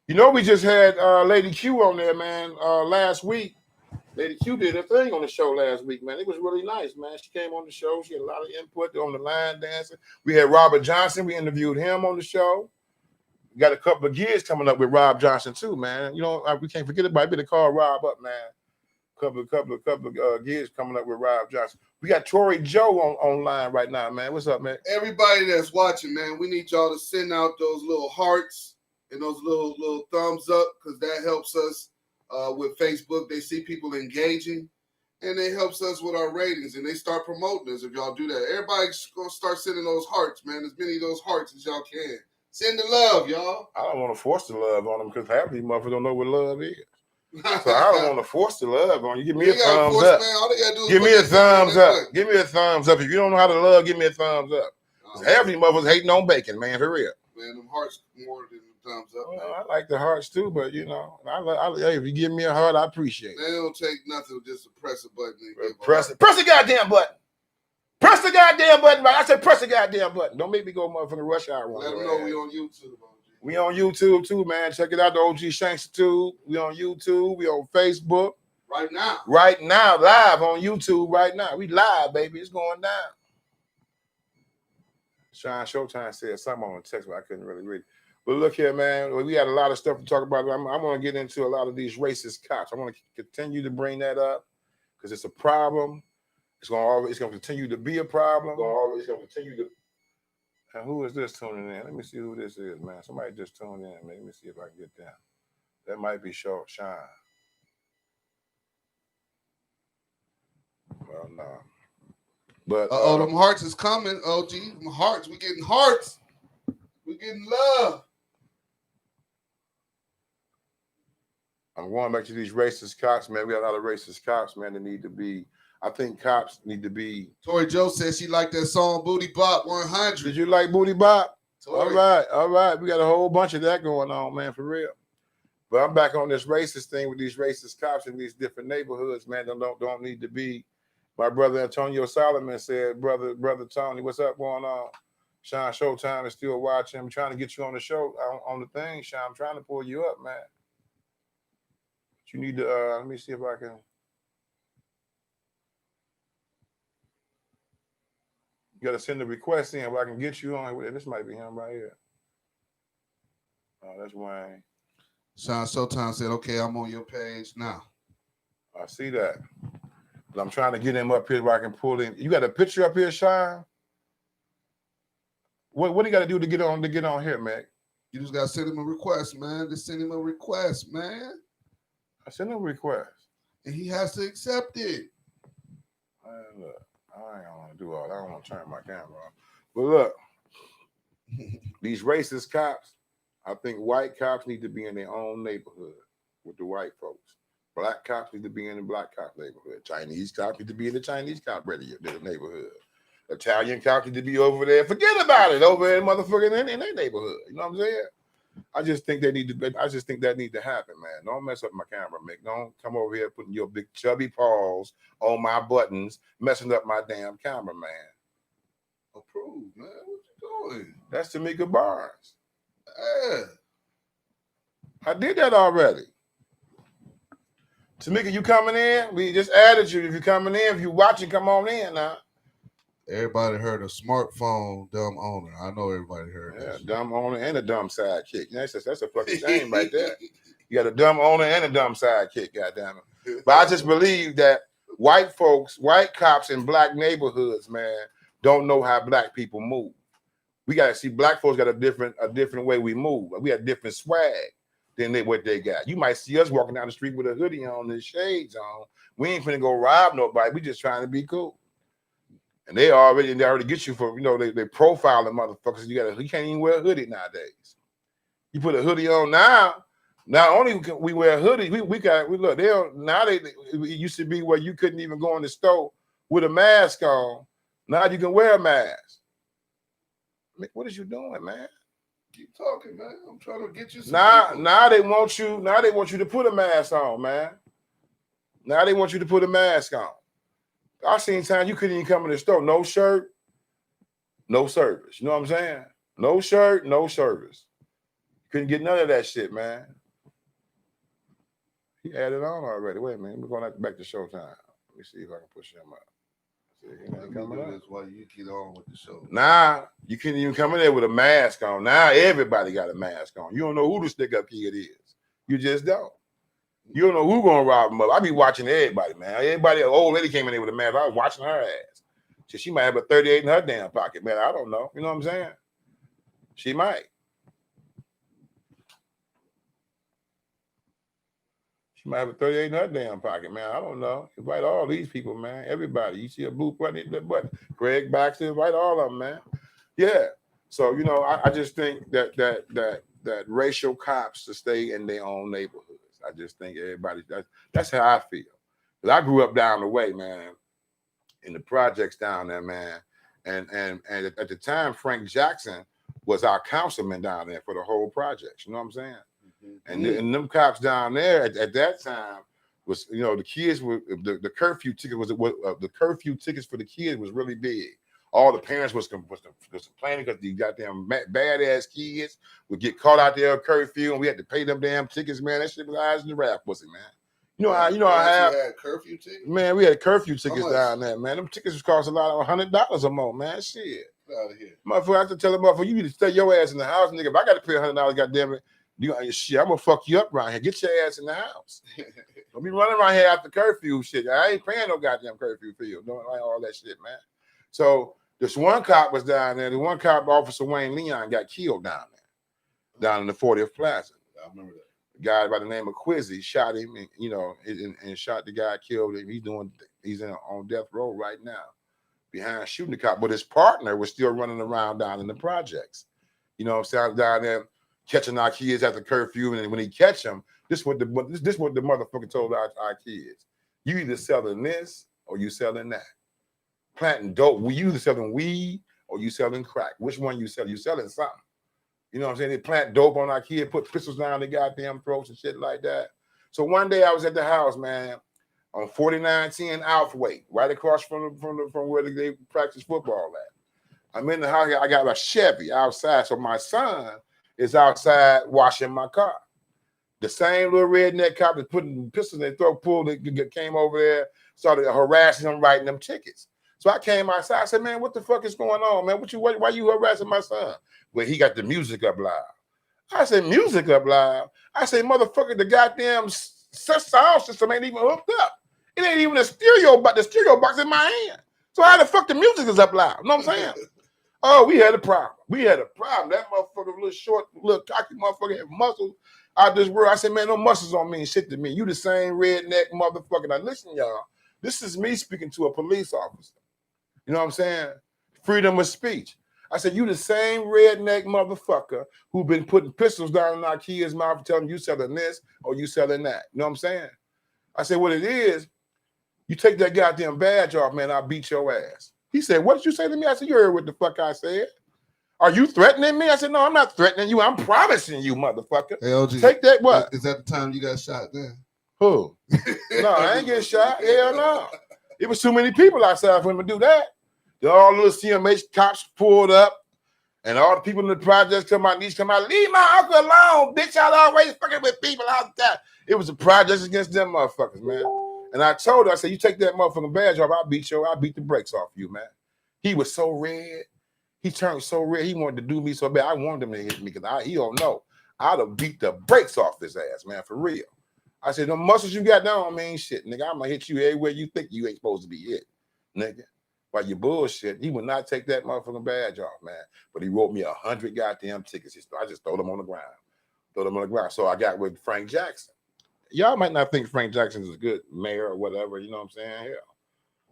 [SPEAKER 3] You know, we just had Lady Q on there, man, last week. Lady Q did a thing on the show last week, man. It was really nice, man. She came on the show. She had a lot of input on the line dancing. We had Robert Johnson. We interviewed him on the show. We got a couple of gigs coming up with Rob Johnson too, man. You know, we can't forget about it. Better call Rob up, man. Couple of gigs coming up with Rob Johnson. We got Tori Joe online right now, man. What's up, man?
[SPEAKER 2] Everybody that's watching, man, we need y'all to send out those little hearts and those little thumbs up because that helps us with Facebook. They see people engaging and it helps us with our ratings and they start promoting us if y'all do that. Everybody's gonna start sending those hearts, man. As many of those hearts as y'all can. Send the love, y'all.
[SPEAKER 3] I don't want to force the love on them because half of these motherfuckers don't know what love is. So I don't want to force the love on you. Give me a thumbs up. Give me a thumbs up. Give me a thumbs up. If you don't know how to love, give me a thumbs up. Half of these motherfuckers hating on bacon, man, for real.
[SPEAKER 2] Man, them hearts more than the thumbs up.
[SPEAKER 3] Well, I like the hearts too, but you know, hey, if you give me a heart, I appreciate it.
[SPEAKER 2] They don't take nothing just to press a button.
[SPEAKER 3] Press the goddamn button. Press the goddamn button. I said press the goddamn button. Don't make me go motherfucking rush hour.
[SPEAKER 2] Let them know we on YouTube.
[SPEAKER 3] We on YouTube too, man. Check it out, the OG Shanks too. We on YouTube. We on Facebook.
[SPEAKER 2] Right now.
[SPEAKER 3] Right now, live on YouTube right now. We live, baby. It's going down. Sean Showtime said something on the text, but I couldn't really read it. But look here, man. We had a lot of stuff to talk about. I'm going to get into a lot of these racist cops. I want to continue to bring that up because it's a problem. It's going to continue to be a problem. It's going to continue to. And who is this tuning in? Let me see who this is, man. Somebody just tuned in. Man. Let me see if I can get that. That might be Sean. Well, no. But
[SPEAKER 2] them hearts is coming, OG. Them hearts. We getting hearts. We getting love.
[SPEAKER 3] I'm going back to these racist cops, man. We got a lot of racist cops, man, that need to be. I think cops need to be.
[SPEAKER 2] Tori Joe says she liked that song Booty Bop 100.
[SPEAKER 3] Did you like Booty Bop?
[SPEAKER 2] Tori.
[SPEAKER 3] All right. We got a whole bunch of that going on, man, for real. But I'm back on this racist thing with these racist cops in these different neighborhoods, man. Don't need to be. My brother Antonio Solomon said, brother Tony, what's up going on? Sean Showtime is still watching. I'm trying to get you on the show, on the thing, Sean. I'm trying to pull you up, man. But you need to, let me see if I can.
[SPEAKER 1] You gotta send the request in where I can get you on. This might be him right here. Oh, that's Wayne.
[SPEAKER 2] Sean Showtime said, okay, I'm on your page now.
[SPEAKER 1] I see that. But I'm trying to get him up here where I can pull in. You got a picture up here, Sean? What do you gotta do to get on here, Mac?
[SPEAKER 2] You just gotta send him a request, man. Just send him a request, man.
[SPEAKER 1] I sent him a request.
[SPEAKER 2] And he has to accept it.
[SPEAKER 1] Look, I ain't gonna do all that. I don't want to turn my camera off. But look, these racist cops, I think white cops need to be in their own neighborhood with the white folks. Black cops need to be in the black cop neighborhood. Chinese cops need to be in the Chinese cop neighborhood. Italian cops need to be over there. Forget about it. Over there, motherfucker, in their neighborhood. You know what I'm saying? I just think that need to happen, man. Don't mess up my camera, Mick. Don't come over here putting your big chubby paws on my buttons, messing up my damn camera, man.
[SPEAKER 2] Approved, man. What you doing?
[SPEAKER 1] That's Tamika Barnes.
[SPEAKER 2] Yeah.
[SPEAKER 1] I did that already. Tamika, you coming in? We just added you. If you're coming in, if you're watching, come on in now.
[SPEAKER 2] Everybody heard a smartphone dumb owner. I know everybody heard that.
[SPEAKER 1] Dumb owner and a dumb sidekick. That's a fucking shame right there. You got a dumb owner and a dumb sidekick, goddamn it. But I just believe that white folks, white cops in black neighborhoods, man, don't know how black people move. We gotta see black folks got a different way we move. We got different swag than what they got. You might see us walking down the street with a hoodie on and shades on. We ain't finna go rob nobody. We just trying to be cool. And they already get you for, they profiling motherfuckers. You can't even wear a hoodie nowadays. You put a hoodie on now. Not only can we wear a hoodie, it used to be where you couldn't even go in the store with a mask on. Now you can wear a mask. What is you doing, man?
[SPEAKER 2] Keep talking, man. I'm trying to get you some
[SPEAKER 1] now they want you to put a mask on, man. Now they want you to put a mask on. I seen times you couldn't even come in the store. No shirt, no service. You know what I'm saying? No shirt, no service. Couldn't get none of that shit, man. He added on already. Wait a minute. We're going back to showtime. Let me see if I can push him up.
[SPEAKER 2] That's why you get on with the show.
[SPEAKER 1] Nah, you couldn't even come in there with a mask on. Now everybody got a mask on. You don't know who the stick-up kid is. You just don't. You don't know who gonna rob them up. I be watching everybody, man. Everybody, an old lady came in there with a mask. I was watching her ass. She might have a 38 in her damn pocket, man. I don't know. You know what I'm saying? She might. She might have a 38 in her damn pocket, man. I don't know. Invite all these people, man. Everybody. You see a blue button, hit that button. Craig Baxter, invite all of them, man. Yeah. So, I just think that racial cops to stay in their own neighborhoods. I just think that's how I feel. Because I grew up down the way, man, in the projects down there, man. And at the time, Frank Jackson was our councilman down there for the whole project. You know what I'm saying? Mm-hmm. And them cops down there at that time was, the kids were the curfew ticket was the curfew tickets for the kids was really big. All the parents was complaining because these goddamn badass kids would get caught out there at curfew, and we had to pay them damn tickets, man. That shit was eyes in the rap, pussy, man. You know how I
[SPEAKER 2] had curfew tickets?
[SPEAKER 1] Man, we had curfew tickets down there, man. Them tickets was cost a lot of $100 or more, man. Shit.
[SPEAKER 2] Out of here.
[SPEAKER 1] Motherfucker, I have to tell the motherfucker, you need to stay your ass in the house, nigga. If I got to pay $100, goddamn it, shit, I'm gonna fuck you up around here. Get your ass in the house. Don't be running around here after curfew shit. I ain't paying no goddamn curfew for you. Don't like all that shit, man. So this one cop was down there. The one cop, Officer Wayne Leon, got killed down in the 40th Plaza.
[SPEAKER 2] I remember that.
[SPEAKER 1] A guy by the name of Quizzy shot him, and shot the guy, killed him. He's on death row right now, behind shooting the cop. But his partner was still running around down in the projects. You know what I'm saying? Down there catching our kids after curfew, and when he catch them, this what the motherfucker told our kids: you either selling this or you selling that. Planting dope. You either selling weed or you selling crack. Which one you selling? You selling something. You know what I'm saying? They plant dope on our kid, put pistols down their goddamn throats and shit like that. So one day I was at the house, man, on 4910 Outhwaite, right across from where they practice football at. I'm in the house. I got a Chevy outside, so my son is outside washing my car. The same little redneck cop that's putting pistols in their throat, came over there, started harassing them, writing them tickets. So I came outside. I said, man, what the fuck is going on, man? Why you harassing my son? Well, he got the music up loud. I said, music up loud? I said, motherfucker, the goddamn sound system ain't even hooked up. It ain't even a stereo, but the stereo box in my hand. So how the fuck the music is up loud? You know what I'm saying? Oh, we had a problem. That motherfucker, little short, little cocky motherfucker had muscles out this world. I said, man, no muscles don't mean shit to me. You the same redneck motherfucker. Now listen, y'all. This is me speaking to a police officer. You know what I'm saying? Freedom of speech. I said, you the same redneck motherfucker who been putting pistols down in our kids' mouth telling them you selling this or you selling that. You know what I'm saying? I said, what it is, you take that goddamn badge off, man, I'll beat your ass. He said, what did you say to me? I said, you heard what the fuck I said. Are you threatening me? I said, no, I'm not threatening you. I'm promising you, motherfucker.
[SPEAKER 2] Hey, OG,
[SPEAKER 1] take that what?
[SPEAKER 2] Is that the time you got shot then?
[SPEAKER 1] Who? No, I ain't getting shot. Hell no. It was too many people outside for him to do that. All little CMH cops pulled up, and all the people in the projects come out, leave my uncle alone, bitch. Y'all always fucking with people out there. It was a project against them motherfuckers, man. And I told her, I said, you take that motherfucking badge off, I'll beat the brakes off you, man. He was so red. He turned so red. He wanted to do me so bad. I wanted him to hit me because he don't know. I'd have beat the brakes off his ass, man, for real. I said, the muscles you got down don't mean shit, nigga. I'm going to hit you everywhere you think you ain't supposed to be hit, nigga. While you bullshit, he would not take that motherfucking badge off, man. But he wrote me 100 goddamn tickets. I just throw them on the ground. So I got with Frank Jackson. Y'all might not think Frank Jackson is a good mayor or whatever, you know what I'm saying? Hell,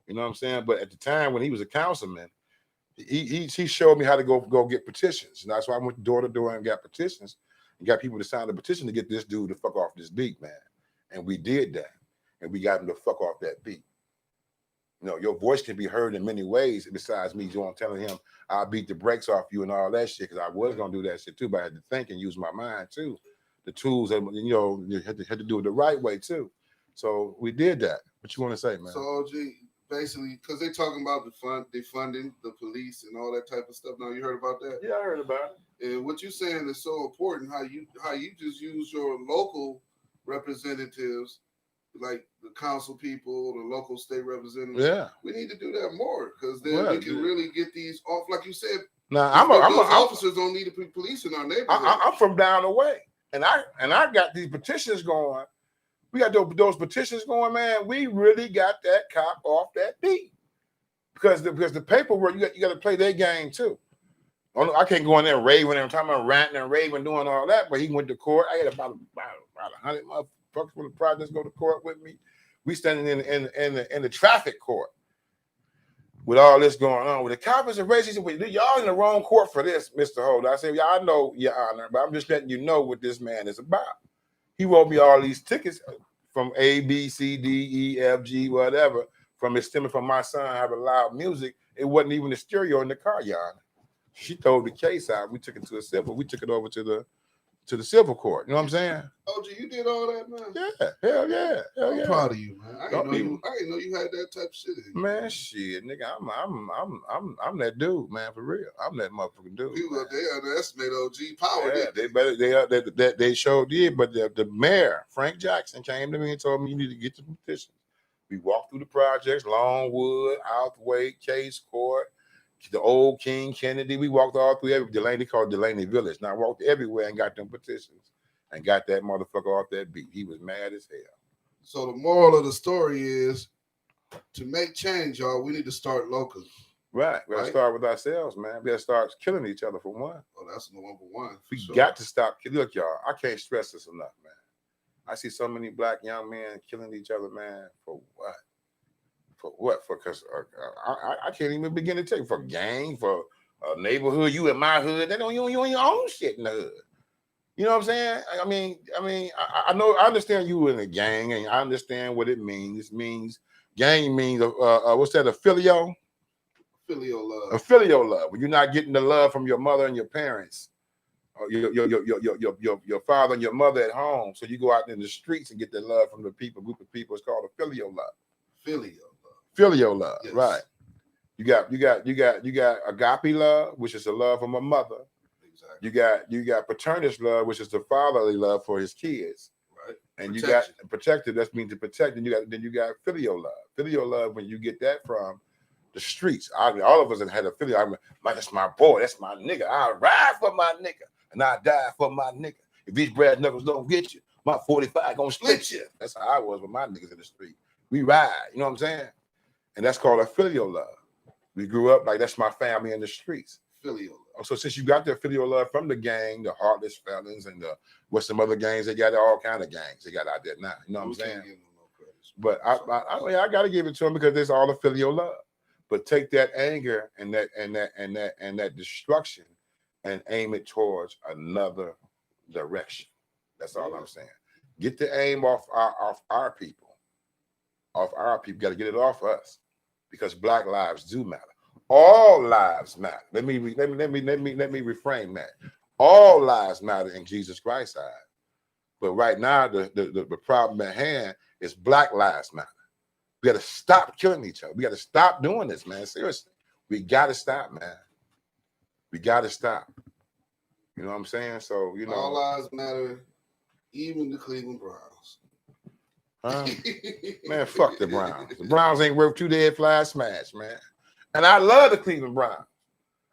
[SPEAKER 1] you know what I'm saying? But at the time when he was a councilman, he showed me how to go get petitions. And that's why I went door to door and got petitions and got people to sign the petition to get this dude to fuck off this beat, man. And we did that. And we got him to fuck off that beat. You know, your voice can be heard in many ways besides me telling him I'll beat the brakes off you and all that shit, because I was going to do that shit too, but I had to think and use my mind too. The tools that, you know, you had to do it the right way too. So we did that. What you want to say, man?
[SPEAKER 2] So, OG, basically, because they're talking about defunding the police and all that type of stuff. Now, you heard about that?
[SPEAKER 1] Yeah, I heard about
[SPEAKER 2] it. And what you're saying is so important, how you just use your local representatives, like the council people, the local state representatives.
[SPEAKER 1] Yeah,
[SPEAKER 2] we need to do that more, because then we can really get these off. Like you said,
[SPEAKER 1] now
[SPEAKER 2] officers don't need to be police in our neighborhood.
[SPEAKER 1] I'm from down the way, and I got these petitions going. We got those petitions going, man. We really got that cop off that beat, because the paperwork, you got to play their game too. I can't go in there raving every time I'm ranting and raving, doing all that. But he went to court. I had about 100 motherfuckers from the projects go to court with me. We standing in the traffic court with all this going on. With the cops and races, y'all in the wrong court for this, Mr. Holder. I said, y'all know, Your Honor, but I'm just letting you know what this man is about. He wrote me all these tickets from A, B, C, D, E, F, G, whatever, from it stemming from my son having loud music. It wasn't even a stereo in the car, Your Honor. She told the case out. We took it to a civil. We took it over to the civil court. You know what I'm saying?
[SPEAKER 2] OG, you did all that, man.
[SPEAKER 1] Yeah, hell yeah, hell yeah.
[SPEAKER 2] I'm proud of you, man. I didn't know you had that type of shit in you.
[SPEAKER 1] Man, shit, nigga, I'm that dude, man, for real. I'm that motherfucking dude.
[SPEAKER 2] People they underestimate OG power.
[SPEAKER 1] Yeah, they sure did. But the mayor, Frank Jackson, came to me and told me you need to get the petition. We walked through the projects, Longwood, Outhwaite, Case Court, the old King Kennedy. We walked all through Delaney, called Delaney Village. Now I walked everywhere and got them petitions and got that motherfucker off that beat. He was mad as hell.
[SPEAKER 2] So the moral of the story is, to make change, y'all, we need to start locally.
[SPEAKER 1] Right. We gotta start with ourselves, man. We gotta start killing each other for one.
[SPEAKER 2] Oh, that's the number one.
[SPEAKER 1] We got to stop. Look, y'all, I can't stress this enough, man. I see so many black young men killing each other, man. For what? For what? Because I can't even begin to tell you. For gang, for a neighborhood, you in my hood, they don't you on your own shit in the hood. You know what I'm saying? I mean, I know, I understand you in a gang, and I understand what it means. It means gang means what's that? A filial love. A filial love. When you're not getting the love from your mother and your parents, or your father and your mother at home, so you go out in the streets and get the love from the group of people. It's called a filial love. Filial love, yes. Right? You got agape love, which is a love from a mother. Exactly. You got paternal love, which is the fatherly love for his kids. Right. And you got protected. That means to protect. And you got filial love. Filial love, when you get that from
[SPEAKER 3] the streets. All of us had a feeling. I'm like, that's my boy. That's my nigga. I ride for my nigga, and I die for my nigga. If these brass knuckles don't get you, my 45 gonna split you. That's how I was with my niggas in the street. We ride. You know what I'm saying? And that's called a filial love. We grew up like that's my family in the streets.
[SPEAKER 2] Filial love.
[SPEAKER 3] So since you got that filial love from the gang, the Heartless Felons, and the what's some other gangs, they got all kind of gangs they got out there now. You know what I'm saying? But I got to give it to them because it's all a filial love. But take that anger and that destruction and aim it towards another direction. That's all I'm saying. Get the aim off our people. Off our people. Got to get it off us because Black lives do matter. All lives matter. Let me reframe that. All lives matter in Jesus Christ's eyes. But right now, the problem at hand is Black lives matter. We got to stop killing each other. We got to stop doing this, man. Seriously, we got to stop, man. We got to stop. You know what I'm saying? So
[SPEAKER 2] all lives matter, even the Cleveland Browns.
[SPEAKER 3] Huh? Man, fuck the Browns. The Browns ain't worth 2 dead fly smash, man. And I love the Cleveland Browns.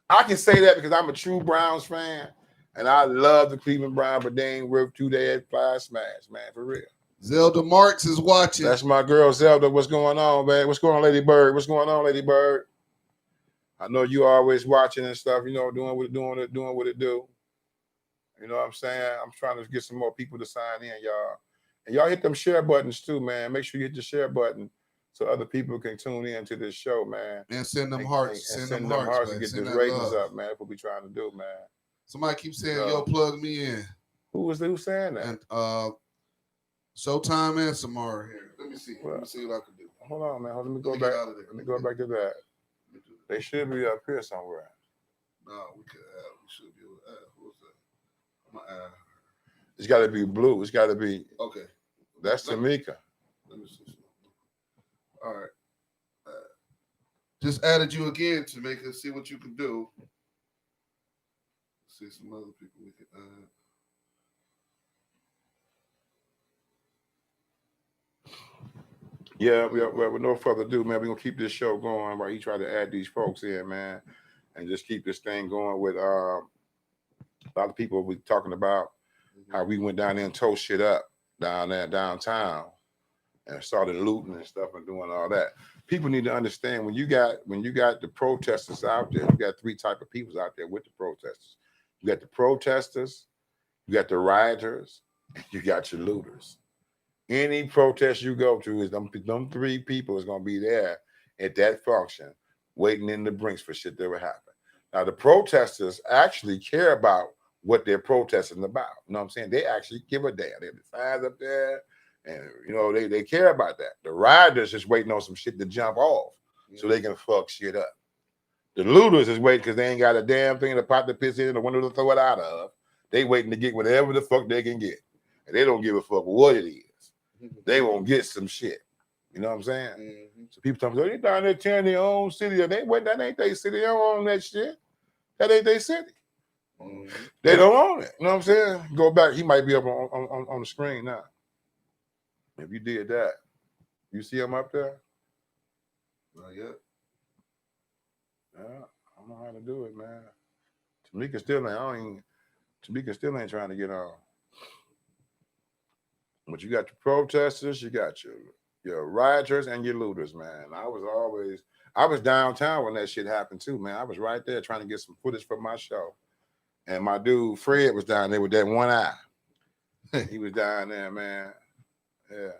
[SPEAKER 3] I can say that because I'm a true Browns fan, and I love the Cleveland Browns, but they ain't worth 2 dead fly smash, man, for real.
[SPEAKER 2] Zelda Marks is watching.
[SPEAKER 3] That's my girl, Zelda. What's going on, man? What's going on, Lady Bird? What's going on, Lady Bird? I know you always watching and stuff, doing what it do. You know what I'm saying? I'm trying to get some more people to sign in, y'all. And y'all hit them share buttons too, man. Make sure you hit the share button so other people can tune in to this show, man.
[SPEAKER 2] And send them hearts.
[SPEAKER 3] And send them hearts to get the ratings up, man. That's what we trying to do, man.
[SPEAKER 2] Somebody keeps saying, yo, plug me in.
[SPEAKER 3] Who saying that?
[SPEAKER 2] And Showtime and Samara here. Let me see. Let me see what I can do.
[SPEAKER 3] Hold on, man. Let me go back. Let me go back to that. They should be up here somewhere.
[SPEAKER 2] No, we should be able to add. Who's that? I'm gonna add.
[SPEAKER 3] It's got to be blue. It's got to be.
[SPEAKER 2] Okay.
[SPEAKER 3] That's Tamika.
[SPEAKER 2] Let me see. All right. Just added you again to make us see what you can do. See some other people we can add.
[SPEAKER 3] Yeah, with no further ado, man, we're going to keep this show going while he try to add these folks in, man, and just keep this thing going with a lot of people we talking about how we went down there and tore shit up down there downtown and started looting and stuff and doing all that. People need to understand when you got the protesters out there, you got 3 types of people out there with the protesters. You got the protesters, you got the rioters, and you got your looters. Any protest you go to is them 3 people is gonna be there at that function, waiting in the brinks for shit that will happen. Now the protesters actually care about what they're protesting about. You know what I'm saying? They actually give a damn. They have the signs up there, and they care about that. The rioters just waiting on some shit to jump off so they can fuck shit up. The looters is waiting because they ain't got a damn thing to pop the piss in and a window to throw it out of. They waiting to get whatever the fuck they can get, and they don't give a fuck what it is. They won't get some shit. You know what I'm saying? Mm-hmm. So people talking, they down there tearing their own city. That ain't their city. They don't own that shit. That ain't their city. Mm-hmm. They don't own it. You know what I'm saying? Go back. He might be up on the screen now. If you did that, you see him up there?
[SPEAKER 2] Not yet.
[SPEAKER 3] Yeah, I don't know how to do it, man. Tamika still ain't trying to get on. But you got your protesters, you got your rioters and your looters, man. I was downtown when that shit happened too, man. I was right there trying to get some footage for my show. And my dude Fred was down there with that one eye. He was down there, man. Yeah.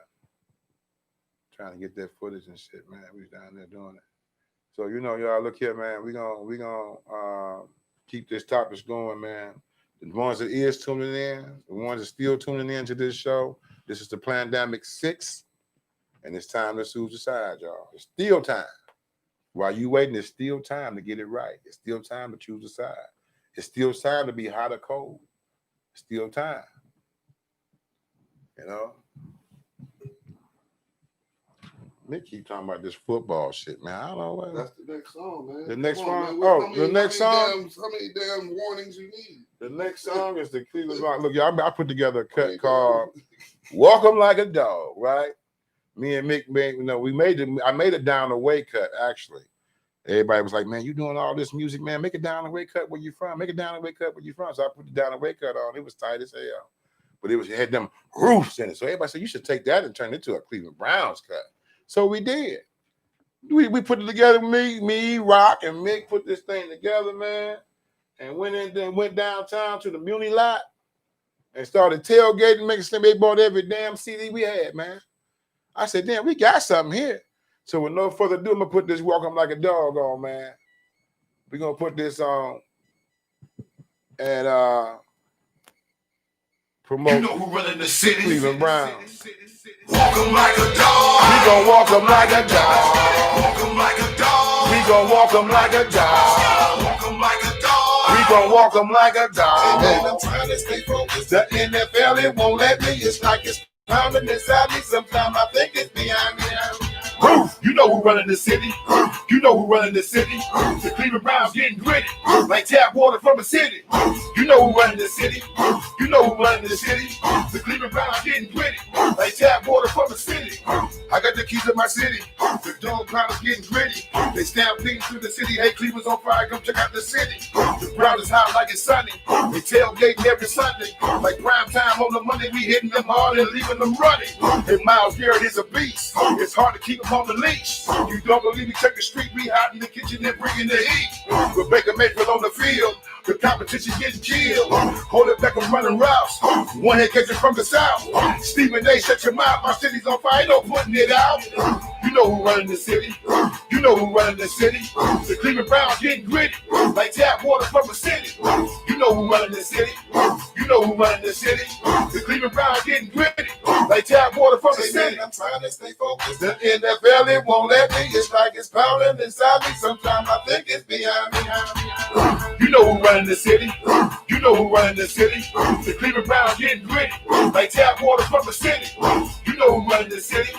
[SPEAKER 3] Trying to get that footage and shit, man. We was down there doing it. So y'all look here, man. We gonna keep this topic going, man. The ones that is tuning in, the ones that still tuning in to this show. This is the Plandemic 6, and it's time to choose a side, y'all. It's still time. While you waiting, it's still time to get it right. It's still time to choose a side. It's still time to be hot or cold. It's still time. Nick keep talking about this football shit, man. I don't know what.
[SPEAKER 2] That's the next song, man.
[SPEAKER 3] The next song?
[SPEAKER 2] The next song? How many damn warnings you need?
[SPEAKER 3] The next song is the Cleveland Rock. Look, y'all, I put together a cut called "Walk 'Em Like a Dog," right? Me and Mick I made a down the way cut actually, Everybody was like, man, you doing all this music, man. Make it down the way cut where you from. Make it down the way cut where you from. So I put the down the way cut on. It was tight as hell. But it had them roofs in it. So everybody said, you should take that and turn it into a Cleveland Browns cut. So we did. We put it together, me, Rock, and Mick put this thing together, man. And went downtown to the Muni lot and started tailgating, making sure they bought every damn CD we had, man. I said, damn, we got something here. So with no further ado, I'm going to put this Walk 'em Like a Dog on, man. We're going to put this on and promote
[SPEAKER 1] You know who running the city?
[SPEAKER 3] Cleveland Browns.
[SPEAKER 1] Walk 'em like a dog.
[SPEAKER 3] We gon' walk 'em like a dog.
[SPEAKER 1] Walk 'em like a dog.
[SPEAKER 3] We gon' walk 'em like a dog.
[SPEAKER 1] Walk 'em like a dog.
[SPEAKER 3] We gon' walk 'em like a dog.
[SPEAKER 1] And I'm trying to stay focused.
[SPEAKER 3] The NFL, it won't let me. It's like it's pounding inside me. Sometimes I think it's behind me. Roof, you know who running the city. You know who running the city. The Cleveland Browns getting gritty, like tap water from a city. You know who running the city. You know who running the city. The Cleveland Browns getting gritty, like tap water from a city. I got the keys to my city. The dog pound is getting gritty. They stampede through the city. Hey, Cleveland's on fire. Come check out the city. The Browns is hot like it's sunny. They tailgating every Sunday. Like prime time on the Monday, we hitting them hard and leaving them running. And Miles Garrett is a beast. It's hard to keep him on the leash. You don't believe me? Check the street. We hot in the kitchen and bringing the heat. With Baker Mayfield on the field. The competition getting killed. Hold it back and running routes. One head catcher from the south. Stephen A, shut your mouth. My city's on fire. No putting it out. You know who running the city. You know who running the city. The Cleveland Browns getting gritty, like tap water from a city. You know who running the city. You know who running the city. The Cleveland Browns getting gritty, like tap water from a city.
[SPEAKER 1] I'm trying to stay focused.
[SPEAKER 3] The NFL, it won't let me. It's like it's pounding inside me. Sometimes I think it's behind me. You know who running the city. You know who running the city. The Cleveland Browns getting gritty, like tap water from a city. You know who running the city.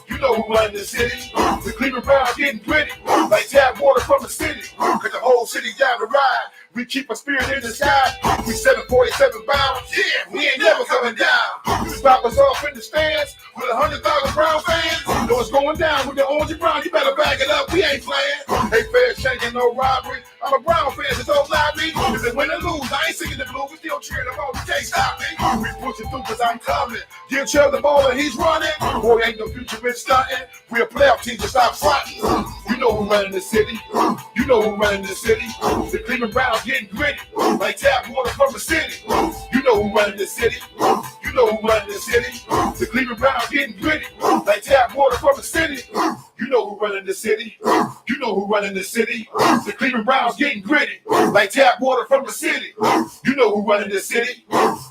[SPEAKER 3] You know who running the city. The Cleveland Browns getting gritty, like tap water from a city. Cause the whole city down the ride. We keep a spirit in the sky. We 747 bounds. Yeah, we ain't never coming down. You stop us off in the stands with 100,000 Brown fans. You know it's going down with the orange and brown. You better back it up. We ain't playing. Hey, fair shanking, no robbery. I'm a Brown fan, so don't lie me. If they win or lose, I ain't singing the blues. We still cheering them on. You can't stop me. We pushing through cause I'm coming. Give Chubb the ball and he's running. Boy, ain't no future in stunting. We a playoff team, just stop fronting. You know who running the city. You know who running the city. The Cleveland Browns getting gritty, like tap water from a city. You know who running the city. You know who running the city. The Cleveland Browns getting gritty, like tap water from a city. You know who running the city. You know who running the city. The Cleveland Browns getting gritty, like tap water from a city. You know who running the city.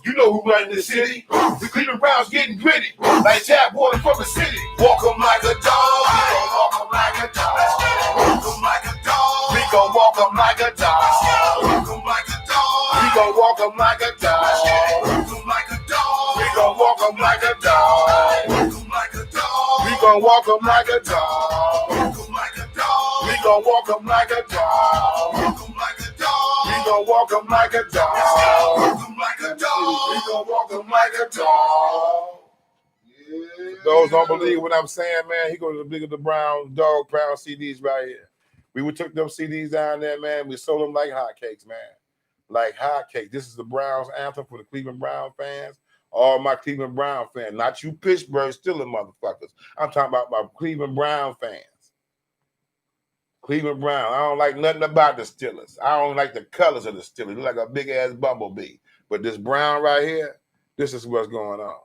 [SPEAKER 3] You know who running the city. The Cleveland Browns getting gritty, like tap water from a city.
[SPEAKER 1] Walk 'em like a dog. We gon' walk 'em like a dog. Walk 'em like a dog.
[SPEAKER 3] We gon' walk 'em like a dog.
[SPEAKER 1] Walk 'em like a dog.
[SPEAKER 3] We gon' walk 'em like a dog.
[SPEAKER 1] Walk 'em like a dog.
[SPEAKER 3] We gon' walk 'em like a dog.
[SPEAKER 1] Walk 'em like a dog.
[SPEAKER 3] We gon' walk 'em like a dog.
[SPEAKER 1] Walk 'em like a dog.
[SPEAKER 3] We gon' walk 'em like a dog.
[SPEAKER 1] Walk 'em like a dog.
[SPEAKER 3] We gon' walk 'em like a dog.
[SPEAKER 1] Walk 'em like a dog.
[SPEAKER 3] We gon' walk 'em like a dog. Those don't believe what I'm saying, man. He goes to the big of the Brown dog pound CDs right here. We took them CDs down there, man. We sold them like hotcakes, man. Like hotcakes. This is the Browns anthem for the Cleveland Brown fans. All my Cleveland Brown fans, not you Pittsburgh Steelers motherfuckers. I'm talking about my Cleveland Brown fans. Cleveland Brown. I don't like nothing about the Steelers. I don't like the colors of the Steelers. Look like a big ass bumblebee. But this brown right here, this is what's going on.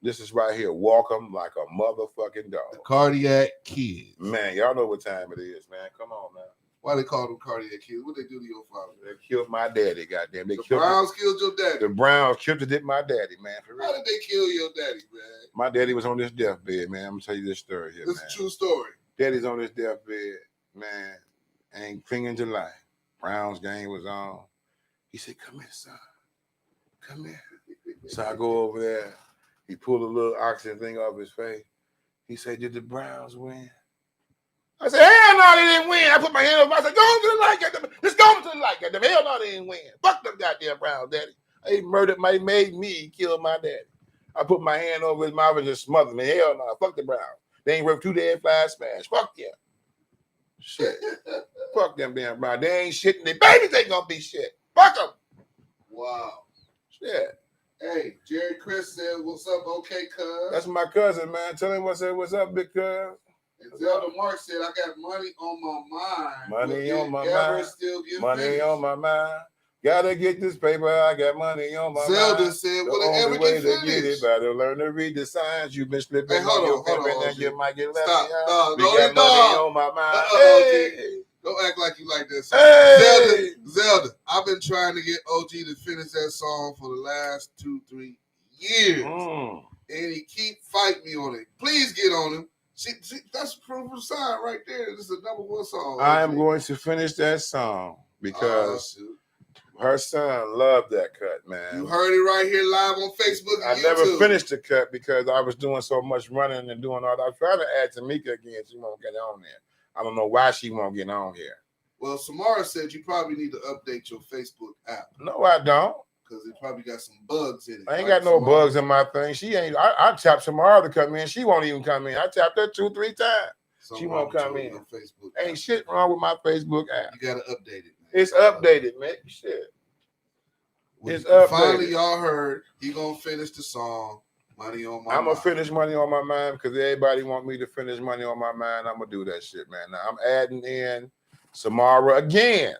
[SPEAKER 3] This is right here. Walk them like a motherfucking dog.
[SPEAKER 2] The Cardiac Kids.
[SPEAKER 3] Man, y'all know what time it is, man. Come on, man.
[SPEAKER 2] Why they call them Cardiac Kids? What they do to your father?
[SPEAKER 3] They killed my daddy, goddamn. They
[SPEAKER 2] The
[SPEAKER 3] killed
[SPEAKER 2] Browns killed your daddy.
[SPEAKER 3] The Browns killed my daddy, man. For real.
[SPEAKER 2] How did they kill your daddy, man?
[SPEAKER 3] My daddy was on this deathbed, man. I'm gonna tell you this story here,
[SPEAKER 2] This
[SPEAKER 3] man.
[SPEAKER 2] is a true story.
[SPEAKER 3] Daddy's on this deathbed, man. Ain't clinging to life. Browns game was on. He said, "Come here, son. Come here." So I go over there. He pulled a little oxygen thing off his face. He said, "Did the Browns win?" I said, "Hell no, they didn't win." I put my hand over. I said, "Go to the light, goddamn. Let's go to the light, goddamn. Hell no, they didn't win. Fuck them goddamn Browns, daddy. They made me kill my daddy." I put my hand over his mouth and just smothered me. Hell no, fuck the Browns. They ain't worth 2 days, 5 smash. Fuck yeah. Shit. Fuck them damn brown. They ain't shit and their babies ain't gonna be shit. Fuck them.
[SPEAKER 2] Wow.
[SPEAKER 3] Shit.
[SPEAKER 2] Hey, Jerry Chris said, "What's up, okay, cuz?"
[SPEAKER 3] That's my cousin, man. Tell him what's up, big cuz.
[SPEAKER 2] And Zelda Mark said, "I got money on my mind.
[SPEAKER 3] Money on my
[SPEAKER 2] Ever
[SPEAKER 3] mind.
[SPEAKER 2] still get
[SPEAKER 3] Money
[SPEAKER 2] finished?"
[SPEAKER 3] on my mind. Gotta get this paper. I got money on my
[SPEAKER 2] Zelda
[SPEAKER 3] mind.
[SPEAKER 2] said,
[SPEAKER 3] The
[SPEAKER 2] "Will it
[SPEAKER 3] only
[SPEAKER 2] ever
[SPEAKER 3] way
[SPEAKER 2] get
[SPEAKER 3] to get it,
[SPEAKER 2] finished?"
[SPEAKER 3] better learn to read the signs. You've been slipping
[SPEAKER 2] Hey, hold
[SPEAKER 3] on your
[SPEAKER 2] on,
[SPEAKER 3] paper,
[SPEAKER 2] OG.
[SPEAKER 3] and you might get left
[SPEAKER 2] Stop.
[SPEAKER 3] behind. We
[SPEAKER 2] No,
[SPEAKER 3] got money on my mind. Hey.
[SPEAKER 2] Don't act like you like that song.
[SPEAKER 3] Hey.
[SPEAKER 2] Zelda, I've been trying to get OG to finish that song for the last 2-3 years. And he keep fighting me on it. Please get on him. See, that's a proof of sign right there. This is a #1 song. OG.
[SPEAKER 3] I am going to finish that song because her son loved that cut, man.
[SPEAKER 2] You heard it right here live on Facebook and
[SPEAKER 3] I never finished the cut because I was doing so much running and doing all that. I was trying to add Tamika again. She won't get on there. I don't know why she won't get on here.
[SPEAKER 2] Well, Samara said you probably need to update your Facebook app.
[SPEAKER 3] No, I don't.
[SPEAKER 2] Because it probably got some bugs in it.
[SPEAKER 3] I ain't got no bugs in my thing. She ain't. I tapped Samara to come in. She won't even come in. I tapped her 2-3 times. She won't come in.
[SPEAKER 2] Facebook
[SPEAKER 3] ain't shit wrong with my Facebook app.
[SPEAKER 2] You got to update it, man.
[SPEAKER 3] It's updated, man. Shit. It's updated.
[SPEAKER 2] Finally, y'all heard he going to finish the song. Money on my mind. I'm
[SPEAKER 3] going to finish Money on My Mind because everybody want me to finish Money on My Mind. I'm going to do that shit, man. Now, I'm adding in Samara again.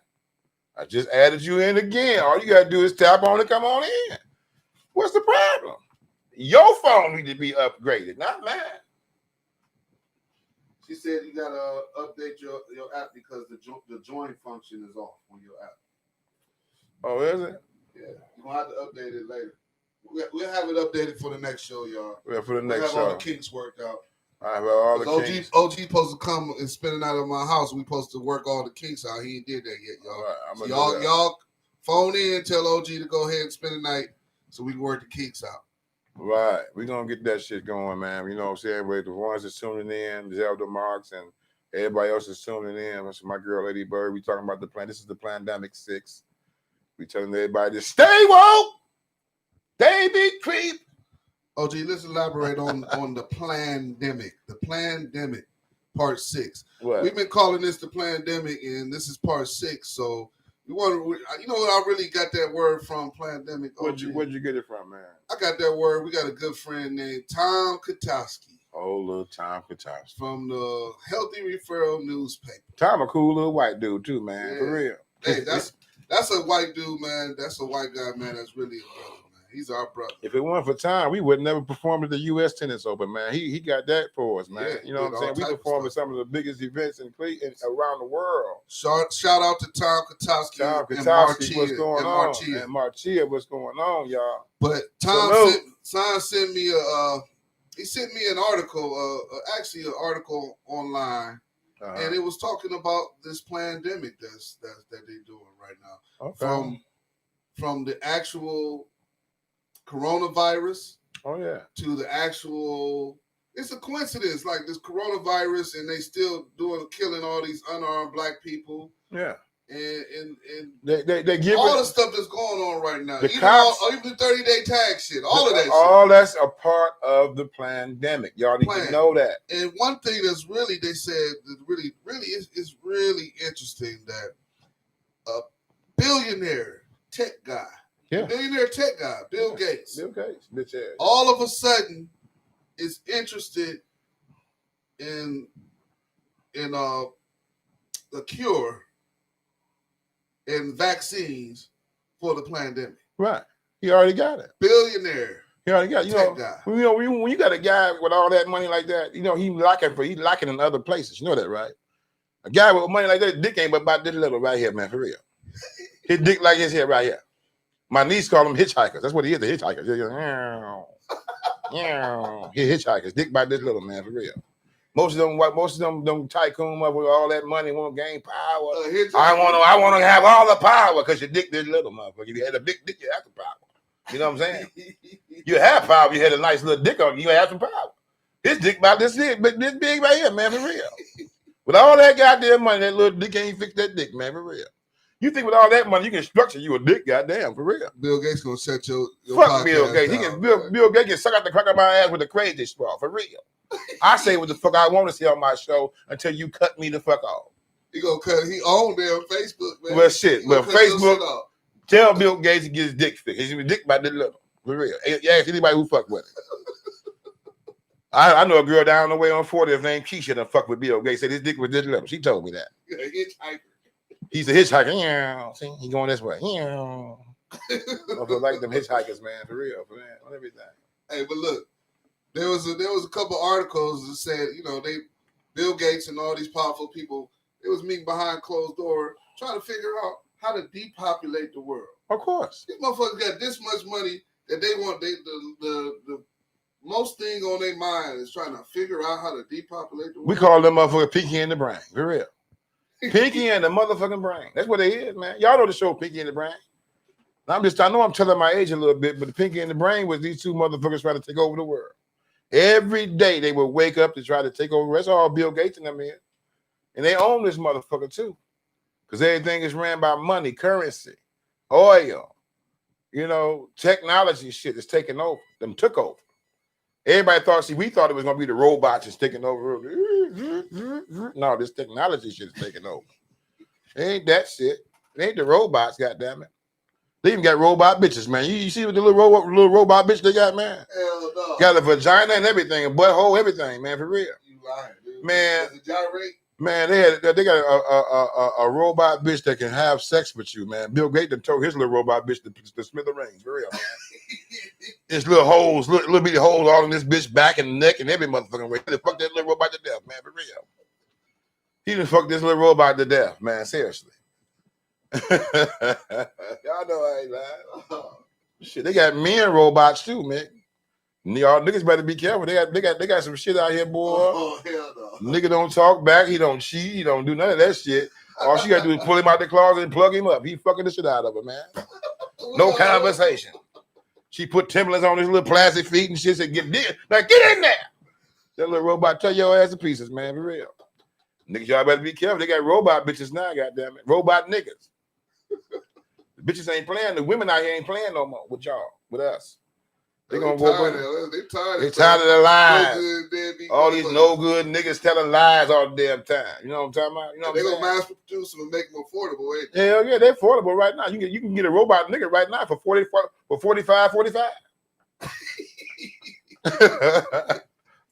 [SPEAKER 3] I just added you in again. All you got to do is tap on it, come on in. What's the problem? Your phone need to be upgraded, not mine.
[SPEAKER 2] She said you got to update your app because the join function is off on your app.
[SPEAKER 3] Oh, is it?
[SPEAKER 2] Yeah. You're going to have to update it later. We'll have it updated for the next show, y'all.
[SPEAKER 3] Yeah, for the next show.
[SPEAKER 2] We'll have all the kinks worked out.
[SPEAKER 3] I have all the kinks.
[SPEAKER 2] OG supposed to come and spend the night at my house. We supposed to work all the kinks out. He ain't did that yet, y'all.
[SPEAKER 3] All right,
[SPEAKER 2] y'all phone in, tell OG to go ahead and spend the night so we can work the kinks out.
[SPEAKER 3] Right. We're going to get that shit going, man. You know what I'm saying? But the ones that's tuning in, Zelda Marks, and everybody else is tuning in. That's my girl, Lady Bird. We talking about the plan. This is the Plandemic 6. We telling everybody to stay woke. They be creep.
[SPEAKER 2] OG, let's elaborate on the Plandemic. The Plandemic, part 6.
[SPEAKER 3] What?
[SPEAKER 2] We've been calling this the Plandemic, and this is part 6. So you what I really got that word from Plandemic.
[SPEAKER 3] Where'd you get it from, man?
[SPEAKER 2] I got that word. We got a good friend named Tom Katowski.
[SPEAKER 3] Oh, little Tom Katowski.
[SPEAKER 2] From the Healthy Referral newspaper.
[SPEAKER 3] Tom a cool little white dude too, man. Yeah. For real.
[SPEAKER 2] Hey, that's a white dude, man. That's a white guy, man. That's really a brother. He's our brother.
[SPEAKER 3] If it weren't for Tom, we would never perform at the U.S. Tennis Open, man. He got that for us, man.
[SPEAKER 2] Yeah,
[SPEAKER 3] you know what I'm saying? We performed at some of the biggest events around the world.
[SPEAKER 2] Shout out to Tom Katowski.
[SPEAKER 3] Tom Katowski, what's going on? And Marcia, what's going on, y'all?
[SPEAKER 2] But Tom sent me an article, actually an article online, and it was talking about this pandemic that they're doing right now.
[SPEAKER 3] Okay.
[SPEAKER 2] From the actual coronavirus to the actual, it's a coincidence, like this coronavirus, and they still killing all these unarmed black people.
[SPEAKER 3] Yeah.
[SPEAKER 2] And
[SPEAKER 3] they give
[SPEAKER 2] all the stuff that's going on right now.
[SPEAKER 3] The
[SPEAKER 2] even
[SPEAKER 3] cops,
[SPEAKER 2] even the 30-day tag shit. All of that shit.
[SPEAKER 3] All that's a part of the pandemic. Y'all need to know that.
[SPEAKER 2] And one thing that's really, they said, that really is really interesting, that a billionaire tech guy, billionaire tech guy, Bill Gates.
[SPEAKER 3] Bill Gates, bitch ass.
[SPEAKER 2] All of a sudden is interested in the cure and vaccines for the pandemic.
[SPEAKER 3] Right. He already got it.
[SPEAKER 2] Billionaire.
[SPEAKER 3] He already got it.
[SPEAKER 2] Guy.
[SPEAKER 3] When you got a guy with all that money like that, he lacking in other places. You know that, right? A guy with money like that, dick ain't but about this little right here, man, for real. His dick like his head right here. My niece call them hitchhikers. That's what he is, the hitchhikers. He hitchhikers. Dick by this little, man, for real. Most of them tycoon up with all that money want to gain power. I want to have all the power because your dick this little, motherfucker. If you had a big dick, you have the power. You know what I'm saying? You have power. You had a nice little dick on you, have some power. His dick about this big right here, man, for real. With all that goddamn money, that little dick ain't fix that dick, man, for real. You think with all that money, you can structure you a dick, goddamn, for real.
[SPEAKER 2] Bill Gates gonna set your
[SPEAKER 3] fuck Bill Gates. Bill Gates can suck out the crack of my ass with a crazy straw, for real. I say what the fuck I want to say on my show until you cut me the fuck off.
[SPEAKER 2] He gonna cut. He owned damn Facebook, man.
[SPEAKER 3] Well, shit. Well, Facebook.
[SPEAKER 2] Off.
[SPEAKER 3] Tell Bill Gates to get his dick fixed. His dick about this little. For real. You ask anybody who fuck with it. I know a girl down the way on 40th named Keisha that fuck with Bill Gates. Said his dick was this little. She told me that.
[SPEAKER 2] Yeah, hitchhiker.
[SPEAKER 3] He's a hitchhiker. Yeah. See, he going this way. Yeah. I feel like them hitchhikers, man. For real, man. On everything.
[SPEAKER 2] Hey, but look, there was a couple articles that said, Bill Gates and all these powerful people, they was meeting behind closed door trying to figure out how to depopulate the world.
[SPEAKER 3] Of course.
[SPEAKER 2] These motherfuckers got this much money that they want. The most thing on their mind is trying to figure out how to depopulate the world.
[SPEAKER 3] We call them motherfucker Pinky and the Brain. For real. Pinky and the motherfucking Brain. That's what they is, man. Y'all know the show Pinky and the Brain. I know I'm telling my age a little bit, but the Pinky and the Brain was these two motherfuckers trying to take over the world. Every day they would wake up to try to take over. That's all Bill Gates and them in. And they own this motherfucker too. Because everything is ran by money, currency, oil, technology shit is taking over. Them took over. Everybody we thought it was going to be the robots that's taking over. No, this technology shit is taking over. It ain't that shit. It ain't the robots, goddammit. They even got robot bitches, man. You see what the little robot bitch they got, man?
[SPEAKER 2] Hell no.
[SPEAKER 3] Got a vagina and everything, a butthole, everything, man, for real.
[SPEAKER 2] You lying, dude.
[SPEAKER 3] Man.
[SPEAKER 2] Does it gyrate?
[SPEAKER 3] Man, they got a robot bitch that can have sex with you, man. Bill Gates told his little robot bitch to smithereens, for real, man. There's little holes, little bitty holes all in this bitch back and neck and every motherfucking way. They fuck that little robot to death, man, for real. He done fucked this little robot to death, man, seriously. Y'all know I ain't lying. Shit, they got men robots too, man. Y'all niggas better be careful. They got some shit out here, boy.
[SPEAKER 2] Oh, hell no.
[SPEAKER 3] Nigga don't talk back. He don't cheat. He don't do none of that shit. All she gotta do is pull him out the closet and plug him up. He fucking the shit out of her, man. No conversation. She put Timberlands on his little plastic feet and shit. Said, get in there. Now get in there. That little robot tear your ass to pieces, man, for real. Niggas, y'all better be careful. They got robot bitches now, goddamn it. Robot niggas. The bitches ain't playing. The women out here ain't playing no more with y'all, with us. They gonna go
[SPEAKER 2] They
[SPEAKER 3] tired of the lies. All these no good niggas telling lies all the damn time. You know what I'm talking about? You know
[SPEAKER 2] they gonna mass produce them and make them affordable. Ain't they?
[SPEAKER 3] Hell yeah, they're affordable right now. You can get a robot nigga right now for $45.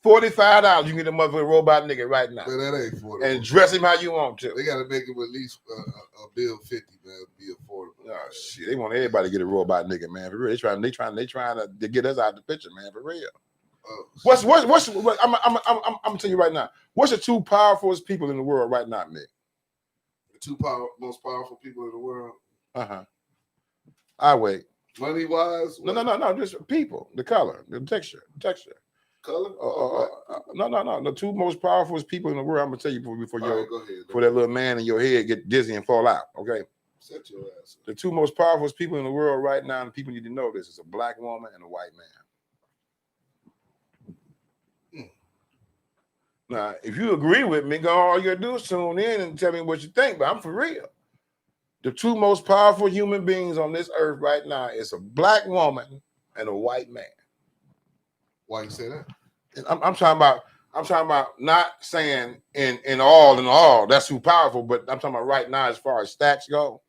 [SPEAKER 3] $45. You can get a motherfucking robot nigga right now.
[SPEAKER 2] Man, that ain't affordable.
[SPEAKER 3] And dress him how you want to.
[SPEAKER 2] They gotta make him at least a bill 50, man, to be affordable.
[SPEAKER 3] Oh shit, they want everybody to get a robot nigga, man. For real, they trying to get us out of the picture, man. For real. What's I'm gonna tell you right now. What's the two powerfulest people in the world right now, man?
[SPEAKER 2] The two most powerful people in the world.
[SPEAKER 3] I wait.
[SPEAKER 2] Money wise?
[SPEAKER 3] No. Just people, the color, the texture.
[SPEAKER 2] Color?
[SPEAKER 3] No. The two most powerful people in the world. I'm gonna tell you before that little man in your head get dizzy and fall out. Okay.
[SPEAKER 2] Set your ass up.
[SPEAKER 3] The two most powerful people in the world right now, and people need to know this, is a black woman and a white man. Now, if you agree with me, all you gotta do is tune in and tell me what you think. But I'm for real. The two most powerful human beings on this earth right now is a black woman and a white man.
[SPEAKER 2] Why you say that?
[SPEAKER 3] I'm talking about not saying in all that's too powerful, but I'm talking about right now as far as stats go,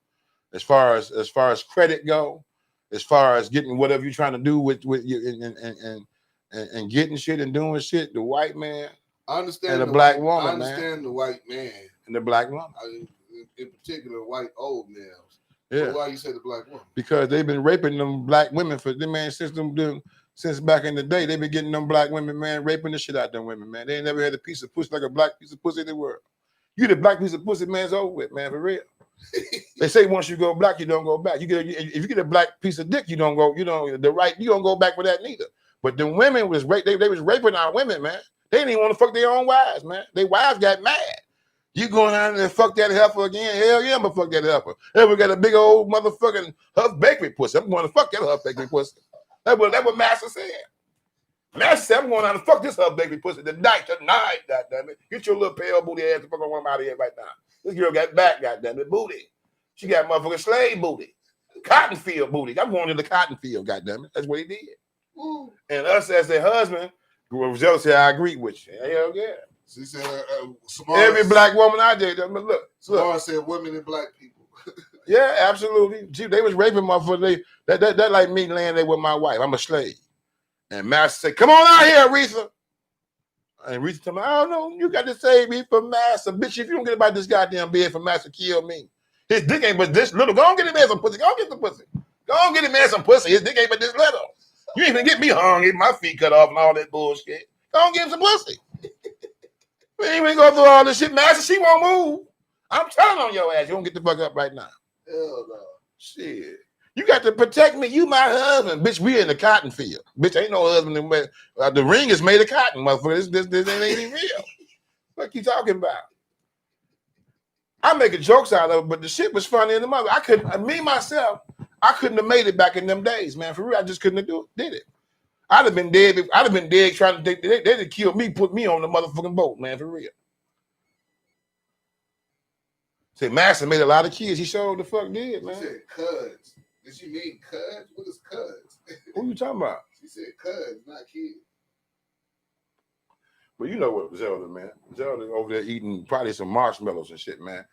[SPEAKER 3] as far as credit go, as far as getting whatever you're trying to do with you and getting shit and doing shit. The white man,
[SPEAKER 2] I understand,
[SPEAKER 3] and the black woman. I
[SPEAKER 2] understand the white man
[SPEAKER 3] and the black woman.
[SPEAKER 2] In particular, white old males.
[SPEAKER 3] Yeah.
[SPEAKER 2] So why you say the black woman?
[SPEAKER 3] Because they've been raping them black women for them, man, since back in the day. They've been getting them black women, man, raping the shit out of them women, man. They ain't never had a piece of pussy like a black piece of pussy in the world. You the black piece of pussy, man's over with, man, for real. They say once you go black, you don't go back. If you get a black piece of dick, you don't go back for that neither. But the women was they was raping our women, man. They didn't even want to fuck their own wives, man. Their wives got mad. You going out and fuck that heifer again? Hell yeah, I'm gonna fuck that heifer. Ever got a big old motherfucking Huff Bakery pussy? I'm going to fuck that Huff Bakery pussy. That's what Master said. Master said, I'm going out and fuck this Huff Bakery pussy tonight, goddammit. Get your little pale booty ass the fuck on out of here right now. This girl got back, goddammit, booty. She got motherfucking slave booty. Cotton field booty. I'm going to the cotton field, goddammit. That's what he did. Ooh. And us as their husband, who was jealous, I agree with you. Hell yeah.
[SPEAKER 2] She said, Samara,
[SPEAKER 3] Every black woman out there, look.
[SPEAKER 2] Samara said women and black people.
[SPEAKER 3] Yeah, absolutely. Gee, they was raping motherfuckers. That like me laying there with my wife. I'm a slave. And Master said, come on out here, Aretha. And Aretha told me, I don't know, you got to save me from Master. Bitch, if you don't get about this goddamn bed for Master, kill me. His dick ain't but this little. Go on get him man some pussy. Go on get some pussy. Go on get him man some pussy. His dick ain't but this little. You ain't even get me hung, get my feet cut off and all that bullshit. Go on get him some pussy. We ain't even go through all this shit. Master, she won't move. I'm telling on your ass. You don't get the fuck up right now.
[SPEAKER 2] Hell no.
[SPEAKER 3] Shit. You got to protect me. You my husband. Bitch, we in the cotton field. Bitch, ain't no husband. The ring is made of cotton, motherfucker. This ain't even real. What you talking about? I'm making jokes out of it, but the shit was funny in the mother. I couldn't have made it back in them days, man. For real, I just couldn't have did it. I'd have been dead. I'd have been dead trying to, they'd have killed me, put me on the motherfucking boat, man, for real. Say, Master made a lot of kids. He sure the fuck did, man.
[SPEAKER 2] She said cuz. Did she mean cuz? What is cuz?
[SPEAKER 3] Who you talking about?
[SPEAKER 2] She said cuz, not kids.
[SPEAKER 3] But you know what Zelda, man. Zelda over there eating probably some marshmallows and shit, man.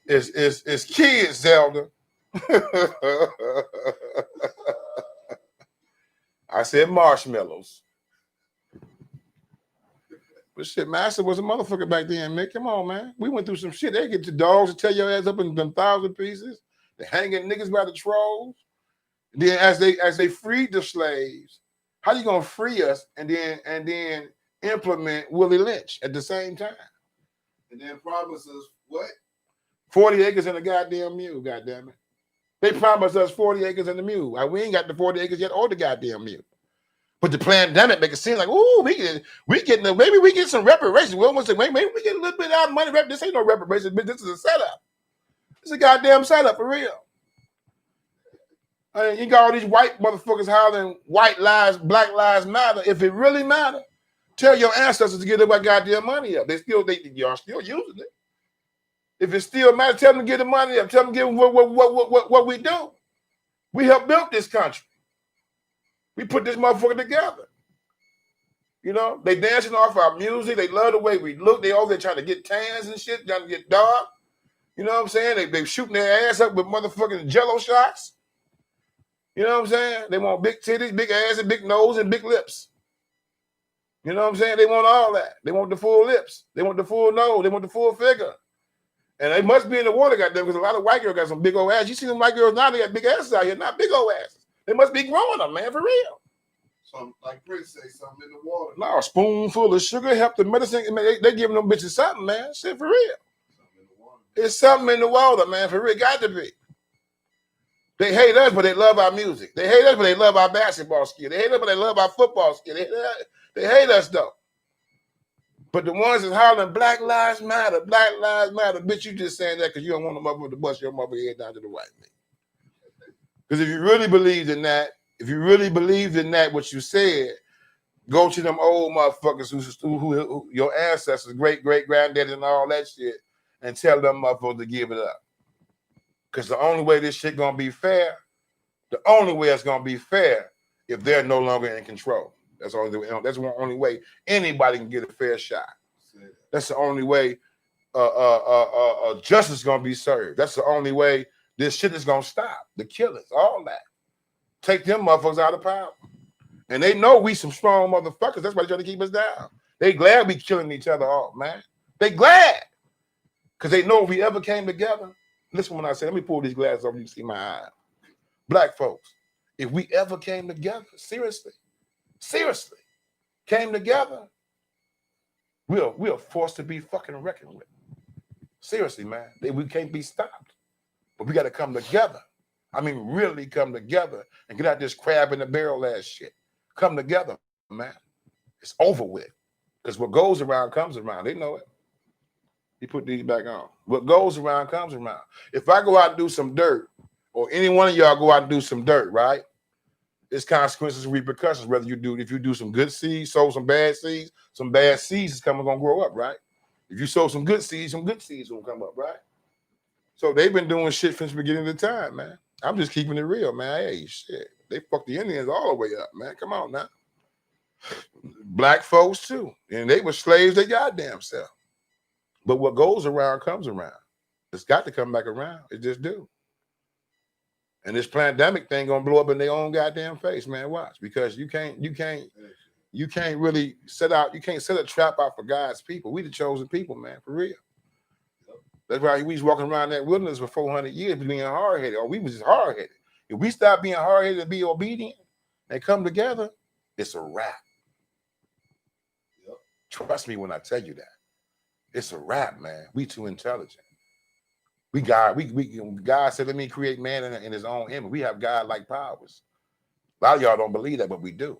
[SPEAKER 3] It's kids, Zelda. I said marshmallows. But shit, Master was a motherfucker back then, man. Come on, man. We went through some shit. They get the dogs to tear your ass up in them 1,000 pieces. They hanging niggas by the trolls. And then as they freed the slaves, how you gonna free us and then implement Willie Lynch at the same time?
[SPEAKER 2] And then promise us what?
[SPEAKER 3] 40 acres and a goddamn mule, goddamn it. They promised us 40 acres and a mule. We ain't got the 40 acres yet or the goddamn mule. But the Plandemic make it seem like, ooh, maybe we get some reparations. We almost say, maybe we get a little bit out of money. This ain't no reparations, but this is a setup. It's a goddamn setup for real. I mean, you got all these white motherfuckers hollering white lives, black lives matter. If it really matter, tell your ancestors to get their goddamn money up. Y'all still using it. If it still matters, tell them to get the money up. Tell them to give them what we do. We helped build this country. We put this motherfucker together. You know, they dancing off our music. They love the way we look. They over there trying to get tans and shit, trying to get dark. You know what I'm saying? They shooting their ass up with motherfucking jello shots. You know what I'm saying? They want big titties, big ass, and big nose, and big lips. You know what I'm saying? They want all that. They want the full lips. They want the full nose. They want the full figure. And they must be in the water, goddamn, because a lot of white girls got some big old ass. You see them white girls now, they got big asses out here, not big old asses. They must be growing them, man, for real.
[SPEAKER 2] Something like Prince say, something in the water.
[SPEAKER 3] No, a spoonful of sugar help the medicine. They giving them bitches something, man. Shit, for real.
[SPEAKER 2] Something in the water.
[SPEAKER 3] It's something in the water, man, for real. Got to be. They hate us, but they love our music. They hate us, but they love our basketball skill. They hate us, but they love our football skill. They hate us, though. But the ones that hollering Black Lives Matter, bitch, you just saying that because you don't want them up to bust your motherfucker head down to the white man. Because if you really believed in that, what you said, go to them old motherfuckers who your ancestors, great-great-granddaddy and all that shit, and tell them motherfuckers to give it up. Because the only way this shit gonna be fair, the only way it's gonna be fair if they're no longer in control. That's the only way anybody can get a fair shot. That's the only way justice is gonna be served. That's the only way this shit is gonna stop. The killers, all that. Take them motherfuckers out of power. And they know we some strong motherfuckers. That's why they trying to keep us down. They glad we killing each other off, man. They glad. Because they know if we ever came together. Listen when I say, let me pull these glasses off, you can see my eyes. Black folks, if we ever came together, seriously, came together, we're forced to be fucking reckoned with. Seriously, man. We can't be stopped. But we got to come together. I mean, really come together and get out this crab in the barrel ass shit. Come together, man. It's over with. Because what goes around comes around. They know it. You put these back on. What goes around comes around. If I go out and do some dirt, or any one of y'all go out and do some dirt, right? It's consequences and repercussions. Whether if you do some good seeds, sow some bad seeds is gonna grow up, right? If you sow some good seeds will come up, right? So they've been doing shit since the beginning of the time, man. I'm just keeping it real, man. Hey, shit. They fucked the Indians all the way up, man. Come on now. Black folks too. And they were slaves their goddamn self. But what goes around comes around. It's got to come back around. It just do. And this pandemic thing gonna blow up in their own goddamn face, man. Watch. Because you can't really set a trap out for God's people. We the chosen people, man, for real. That's why we was walking around that wilderness for 400 years being hard-headed. Or we was just hard-headed. If we stop being hard-headed and be obedient and come together, it's a wrap. Yep. Trust me when I tell you that. It's a wrap, man. We too intelligent. God said, let me create man in his own image. We have God-like powers. A lot of y'all don't believe that, but we do.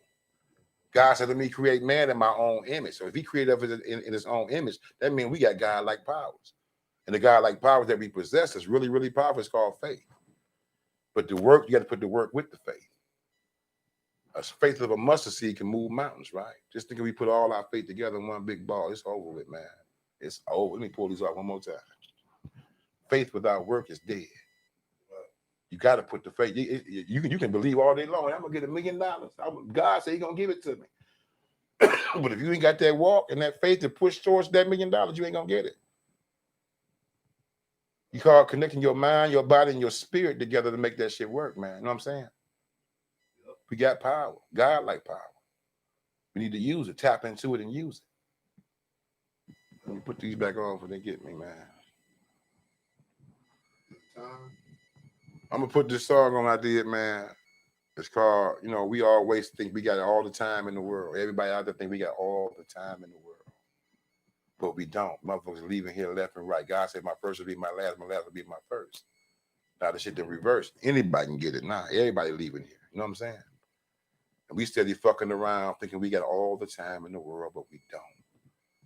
[SPEAKER 3] God said, let me create man in my own image. So if he created us in his own image, that means we got God-like powers. And the God-like powers that we possess is really, really powerful. It's called faith. But the work, you got to put the work with the faith. A faith of a mustard seed can move mountains, right? Just think if we put all our faith together in one big ball, it's over with, man. It's over. Let me pull these out one more time. Faith without work is dead. You got to put the faith. You can believe all day long. I'm going to get $1 million. God said he's going to give it to me. But if you ain't got that walk and that faith to push towards that $1 million, you ain't going to get it. You call it connecting your mind, your body, and your spirit together to make that shit work, man. You know what I'm saying? Yep. We got power, God-like power. We need to use it, tap into it and use it. Let me put these back on before they get me, man. I'm going to put this song on I did, man. It's called, we always think we got all the time in the world. Everybody out there think we got all the time in the world. But we don't. Motherfuckers leaving here left and right. God said my first will be my last will be my first. Now the shit done reversed. Anybody can get it now. Everybody leaving here. You know what I'm saying? And we steady fucking around thinking we got all the time in the world, but we don't.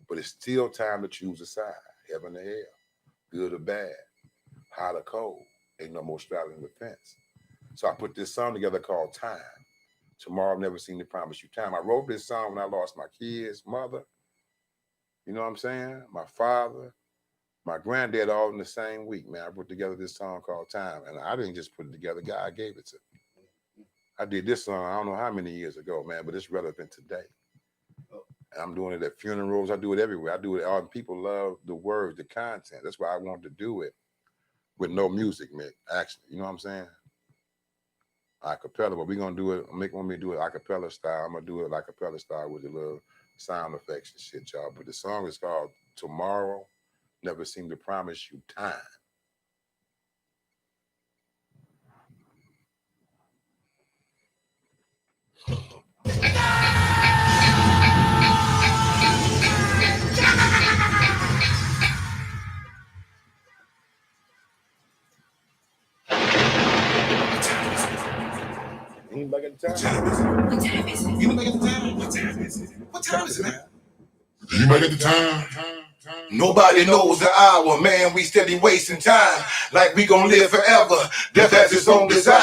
[SPEAKER 3] But it's still time to choose a side. Heaven or hell. Good or bad. Hot or cold. Ain't no more straddling the fence. So I put this song together called Time. Tomorrow I've never seen to promise you time. I wrote this song when I lost my kids, mother. You know what I'm saying? My father, my granddad, all in the same week, man. I put together this song called Time. And I didn't just put it together. God gave it to me. I did this song, I don't know how many years ago, man, but it's relevant today. And I'm doing it at funerals. I do it everywhere. I do it. All people love the words, the content. That's why I wanted to do it with no music, Mick, actually. You know what I'm saying? Acapella, but we're going to do it. Mick want me to do it acapella style. I'm going to do it acapella style with the little sound effects and shit, y'all. But the song is called Tomorrow Never Seemed to Promise You Time. Anybody got the time? What time is it? Anybody got the time? What time is it? What time is it, man?
[SPEAKER 1] Anybody got the time?
[SPEAKER 3] Nobody knows the hour, man. We steady wasting time like we gon' live forever. Death has its own design.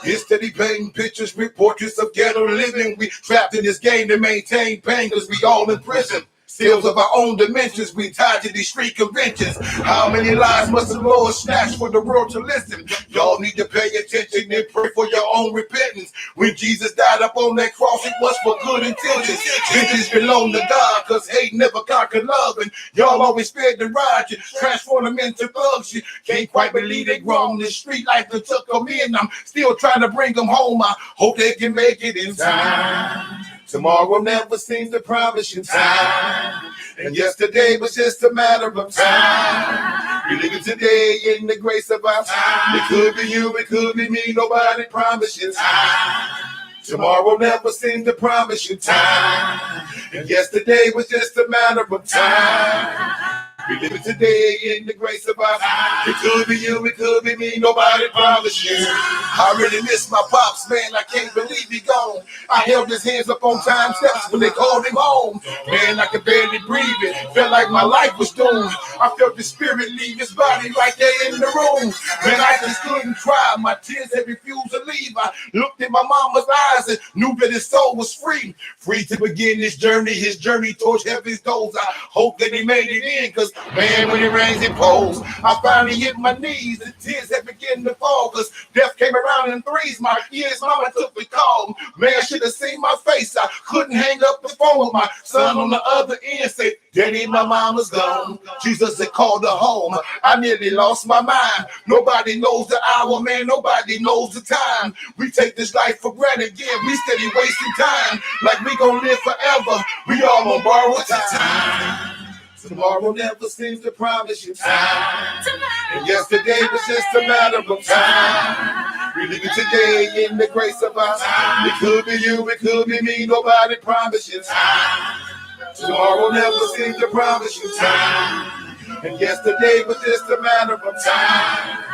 [SPEAKER 3] It's steady painting pictures with portraits of ghetto living. We trapped in this game to maintain pain because we all in prison. Seals of our own dimensions, we tied to these street conventions. How many lives must the Lord snatch for the world to listen? Y'all need to pay attention and pray for your own repentance. When Jesus died up on that cross, it was for good intentions. Vengeance belong to God, cause hate never conquered love. And y'all always spared the ride, you transform them into thugs. You can't quite believe they grown. The street life that took them in. I'm still trying to bring them home. I hope they can make it in time. Tomorrow never seems to promise you time. And yesterday was just a matter of time. We live today in the grace of our time. It could be you, it could be me. Nobody promised you time. Tomorrow never seemed to promise you time. And yesterday was just a matter of time. We live today in the grace of our time. It could be you, it could be me. Nobody promised you. I really miss my pops, man. I can't believe he gone. I held his hands up on time steps when they called him home. Man, I could barely breathe it. Felt like my life was doomed. I felt the spirit leave his body right there in the room. Man, I just couldn't cry. My tears had refused to leave. I looked in my mama's eyes and knew that his soul was free. Free to begin his journey towards heaven's doors. I hope that he made it in, cause man, when it rains, it pours. I finally hit my knees and tears had begun to fall, cause death came around around in threes. My kids, mama took the call. Man, should have seen my face. I couldn't hang up the phone with my son on the other end. Say, Daddy, my mama's gone. Jesus had called her home. I nearly lost my mind. Nobody knows the hour, man. Nobody knows the time. We take this life for granted. Yeah, we steady wasting time. Like we gonna live forever. We all on borrowed time. Tomorrow never seems to promise you time. And yesterday was just a matter of time. We live it today in the grace of our time. It could be you, it could be me. Nobody promised you time. Tomorrow never seems to promise you time. And yesterday was just a matter of time.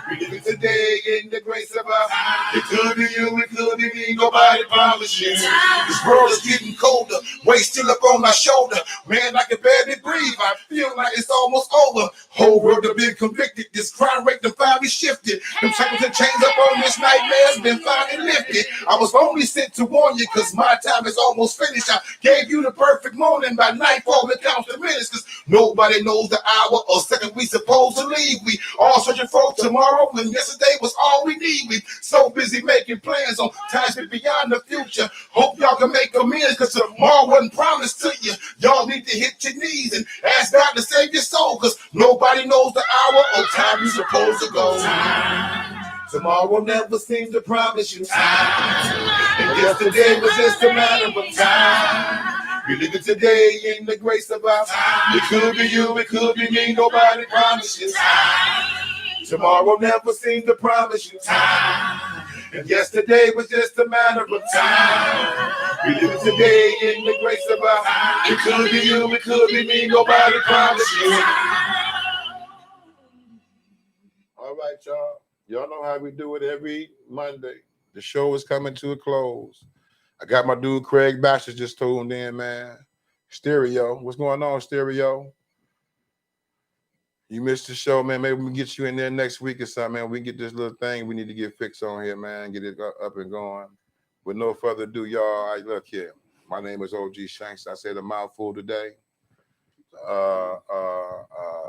[SPEAKER 3] We live it today in the grace of our time. It could be you, it could be me. Nobody promised you. This world is getting colder. Weight still up on my shoulder. Man, I can barely breathe. I feel like it's almost over. Whole world have been convicted. This crime rate done finally shifted. Them shackles and chains up on this nightmare's been finally lifted. I was only sent to warn you, cause my time is almost finished. I gave you the perfect morning. By nightfall it counts the minutes, cause nobody knows the hour or second we supposed to leave. We all searching for tomorrow when yesterday was all we need. We so busy making plans on times beyond the future. Hope y'all can make amends, cause tomorrow wasn't promised to you. Y'all need to hit your knees and ask God to save your soul, cause nobody knows the hour or time you're supposed to go. Tomorrow never seems to promise you time. And yesterday was just a matter of time. We live it today in the grace of our time. It could be you, it could be me. Nobody promises time. Tomorrow never seems to promise you time. And yesterday was just a matter of time. We live it today in the grace of our time. It could be you, it could be me. Nobody promised you. All right, y'all. Y'all know how we do it every Monday. The show is coming to a close. I got my dude Craig Baxter just tuned in, man. Stereo, what's going on, Stereo? You missed the show, man. Maybe we can get you in there next week or something, man. We can get this little thing we need to get fixed on here, man. Get it up and going. With no further ado, y'all, look here. My name is OG Shanks. I said a mouthful today.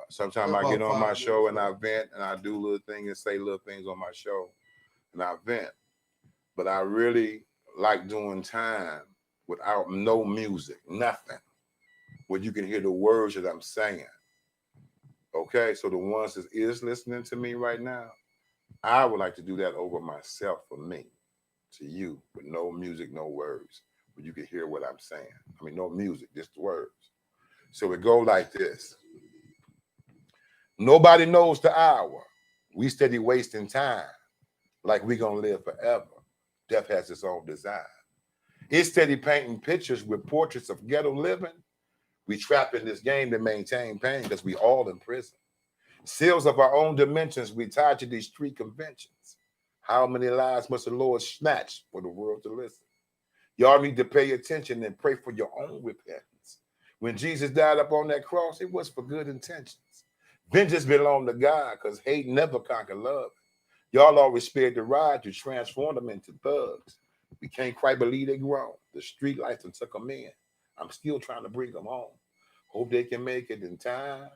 [SPEAKER 3] Sometimes I get on my show and I vent and I do little things and say little things on my show and I vent. But I really like doing time without no music, nothing, where you can hear the words that I'm saying. Okay, so the ones that is listening to me right now, I would like to do that over myself for me, to you, with no music, no words, but you can hear what I'm saying. I mean, no music, just the words. So it go like this. Nobody knows the hour. We steady wasting time like we gonna live forever. Death has its own design. It's steady painting pictures with portraits of ghetto living. We trapped in this game to maintain pain because we all in prison. Seals of our own dimensions, we tied to these street conventions. How many lives must the Lord snatch for the world to listen? Y'all need to pay attention and pray for your own repentance. When Jesus died up on that cross, it was for good intentions. Vengeance belonged to God because hate never conquered love. Y'all always spared the ride to transform them into thugs. We can't quite believe they grown. The street life done took them in. I'm still trying to bring them home. Hope they can make it in time.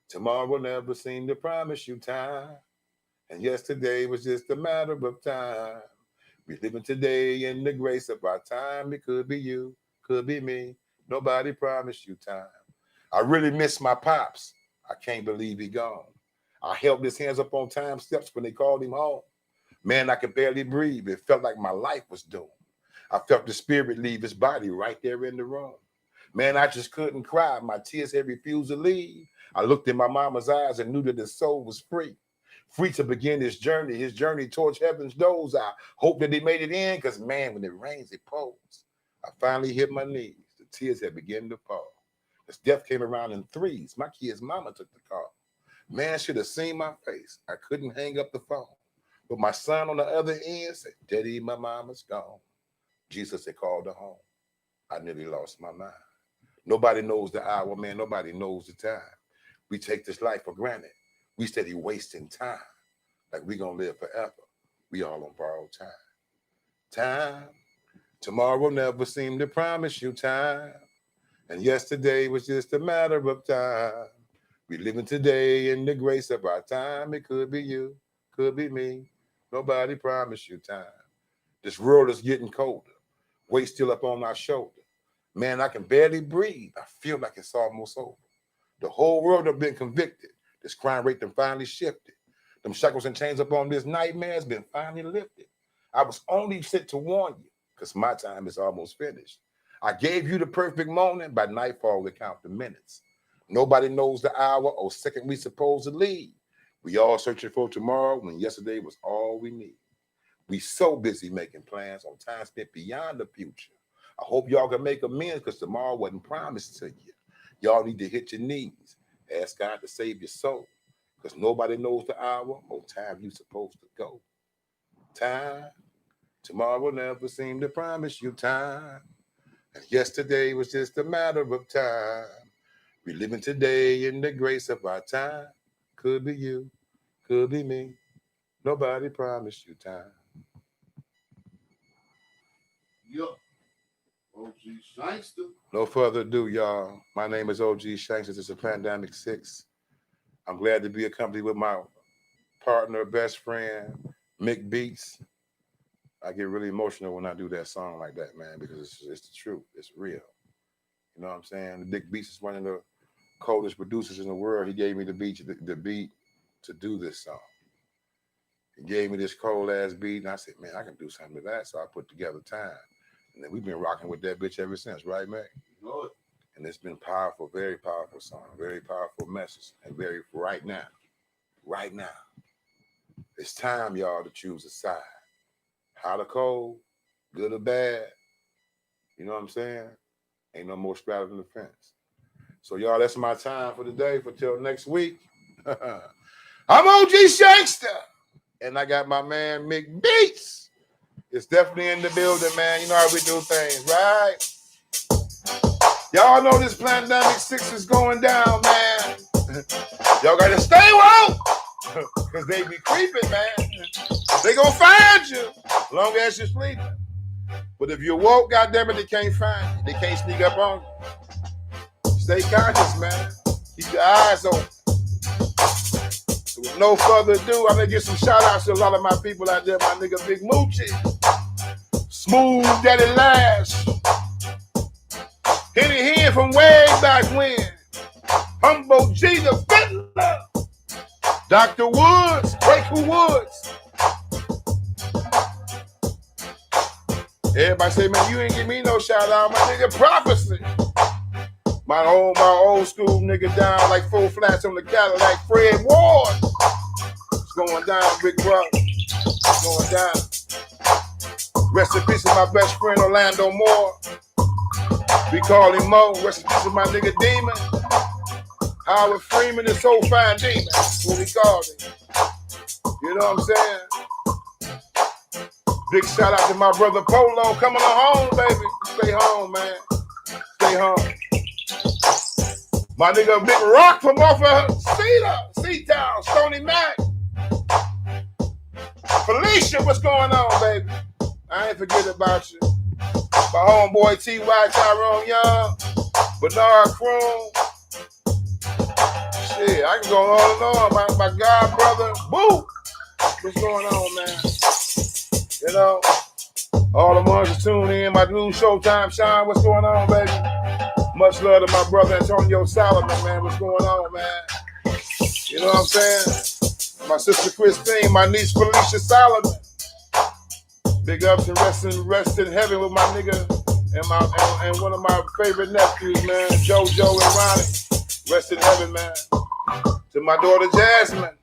[SPEAKER 3] Tomorrow will never seem to promise you time. And yesterday was just a matter of time. We living today in the grace of our time. It could be you, could be me. Nobody promised you time. I really miss my pops. I can't believe he gone. I held his hands up on time steps when they called him home. Man, I could barely breathe. It felt like my life was doomed. I felt the spirit leave his body right there in the room. Man, I just couldn't cry. My tears had refused to leave. I looked in my mama's eyes and knew that his soul was free. Free to begin his journey towards heaven's doors. I hope that he made it in, because man, when it rains, it pours. I finally hit my knees. The tears had begun to fall. As death came around in threes, my kid's mama took the call. Man should have seen my face. I couldn't hang up the phone. But my son on the other end said, Daddy, my mama's gone. Jesus had called her home. I nearly lost my mind. Nobody knows the hour, man. Nobody knows the time. We take this life for granted. We steady wasting time like we gonna live forever. We all on borrowed time. Time. Tomorrow never seemed to promise you time. And yesterday was just a matter of time. We living today in the grace of our time. It could be you, could be me. Nobody promised you time. This world is getting colder. Weight still up on my shoulder. Man, I can barely breathe. I feel like it's almost over. The whole world have been convicted. This crime rate done finally shifted. Them shackles and chains up on this nightmare has been finally lifted. I was only sent to warn you, because my time is almost finished. I gave you the perfect moment. By nightfall, we count the minutes. Nobody knows the hour or second we supposed to leave. We all searching for tomorrow when yesterday was all we need. We so busy making plans on time spent beyond the future. I hope y'all can make amends because tomorrow wasn't promised to you. Y'all need to hit your knees. Ask God to save your soul because nobody knows the hour or time you supposed to go. Time, tomorrow will never seem to promise you time. And yesterday was just a matter of time. We living today in the grace of our time. Could be you, could be me. Nobody promised you time.
[SPEAKER 2] Yup. OG Shankster.
[SPEAKER 3] No further ado, y'all. My name is OG Shankster. This is a Plandemic 6. I'm glad to be accompanied with my partner, best friend, Mick Beats. I get really emotional when I do that song like that, man, because it's the truth. It's real. You know what I'm saying? Mick Beats is one of the coldest producers in the world. He gave me the beat to do this song. He gave me this cold ass beat, and I said, man, I can do something with that. So I put together Time. And then we've been rocking with that bitch ever since, right, Mac?
[SPEAKER 2] You know it.
[SPEAKER 3] And it's been powerful, very powerful song, very powerful message. And very right now, it's time, y'all, to choose a side. Hot or cold, good or bad. You know what I'm saying? Ain't no more straddling the fence. So, y'all, that's my time for today. For till next week. I'm OG Shankster. And I got my man Mick Beats. It's definitely in the building, man. You know how we do things, right? Y'all know this Plandemic 6 is going down, man. Y'all gotta stay woke. Because they be creeping, man. They gonna find you as long as you're sleeping. But if you're woke, goddammit, they can't find you. They can't sneak up on you. Stay conscious, man. Keep your eyes open. So with no further ado, I'm gonna give some shout outs to a lot of my people out there. My nigga Big Moochie, Smooth Daddy Lash, Henny Hen from way back when, Humbo G the Fiddler, Dr. Woods, Grateful Woods. Everybody say, man, you ain't give me no shout out. My nigga Prophecy. My old school nigga down like 4 flats on the Cadillac, Fred Ward. It's going down, big brother. It's going down. Rest in peace to my best friend Orlando Moore. We call him Mo. Rest in peace to my nigga Demon. Howard Freeman is so fine Demon. That's what we call him. You know what I'm saying? Big shout out to my brother Polo coming on home, baby. Stay home, man. Stay home. My nigga Big Rock from off of Seatown, Stony Mac. Felicia, what's going on, baby? I ain't forget about you. My homeboy T.Y. Tyrone Young, Bernard Kroon. Shit, I can go on and on. My god brother, Boo. What's going on, man? You know, all the ones that tune in. My new Showtime Shine, what's going on, baby? Much love to my brother Antonio Solomon, man. What's going on, man? You know what I'm saying? My sister Christine, my niece Felicia Solomon. Big ups and rest in heaven with my nigga and one of my favorite nephews, man, JoJo and Ronnie. Rest in heaven, man. To my daughter Jasmine.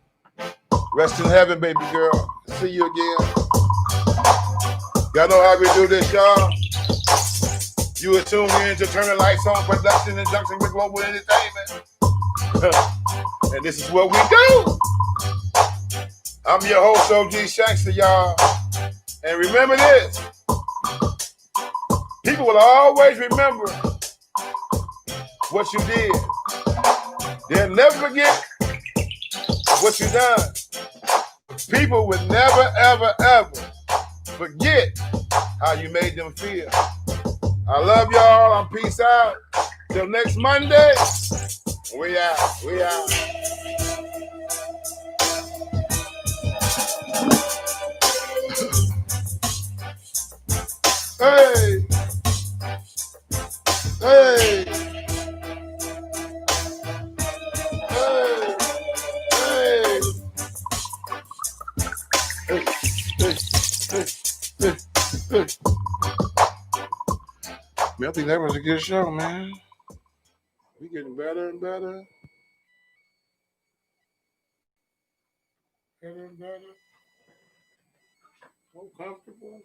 [SPEAKER 3] Rest in heaven, baby girl. See you again. Y'all know how we do this, y'all. You are tuned in to Turn the Lights On Production in conjunction with Global Entertainment. And this is what we do. I'm your host, OG Shankster, y'all. And remember this. People will always remember what you did. They'll never forget what you done. People would never, ever, ever forget how you made them feel. I love y'all. I'm peace out. Till next Monday. We out.
[SPEAKER 1] Hey, hey, hey, hey. Hey, hey, hey, hey, hey. Man, I think that was a good show, man. We getting better and better. Better and better. So comfortable.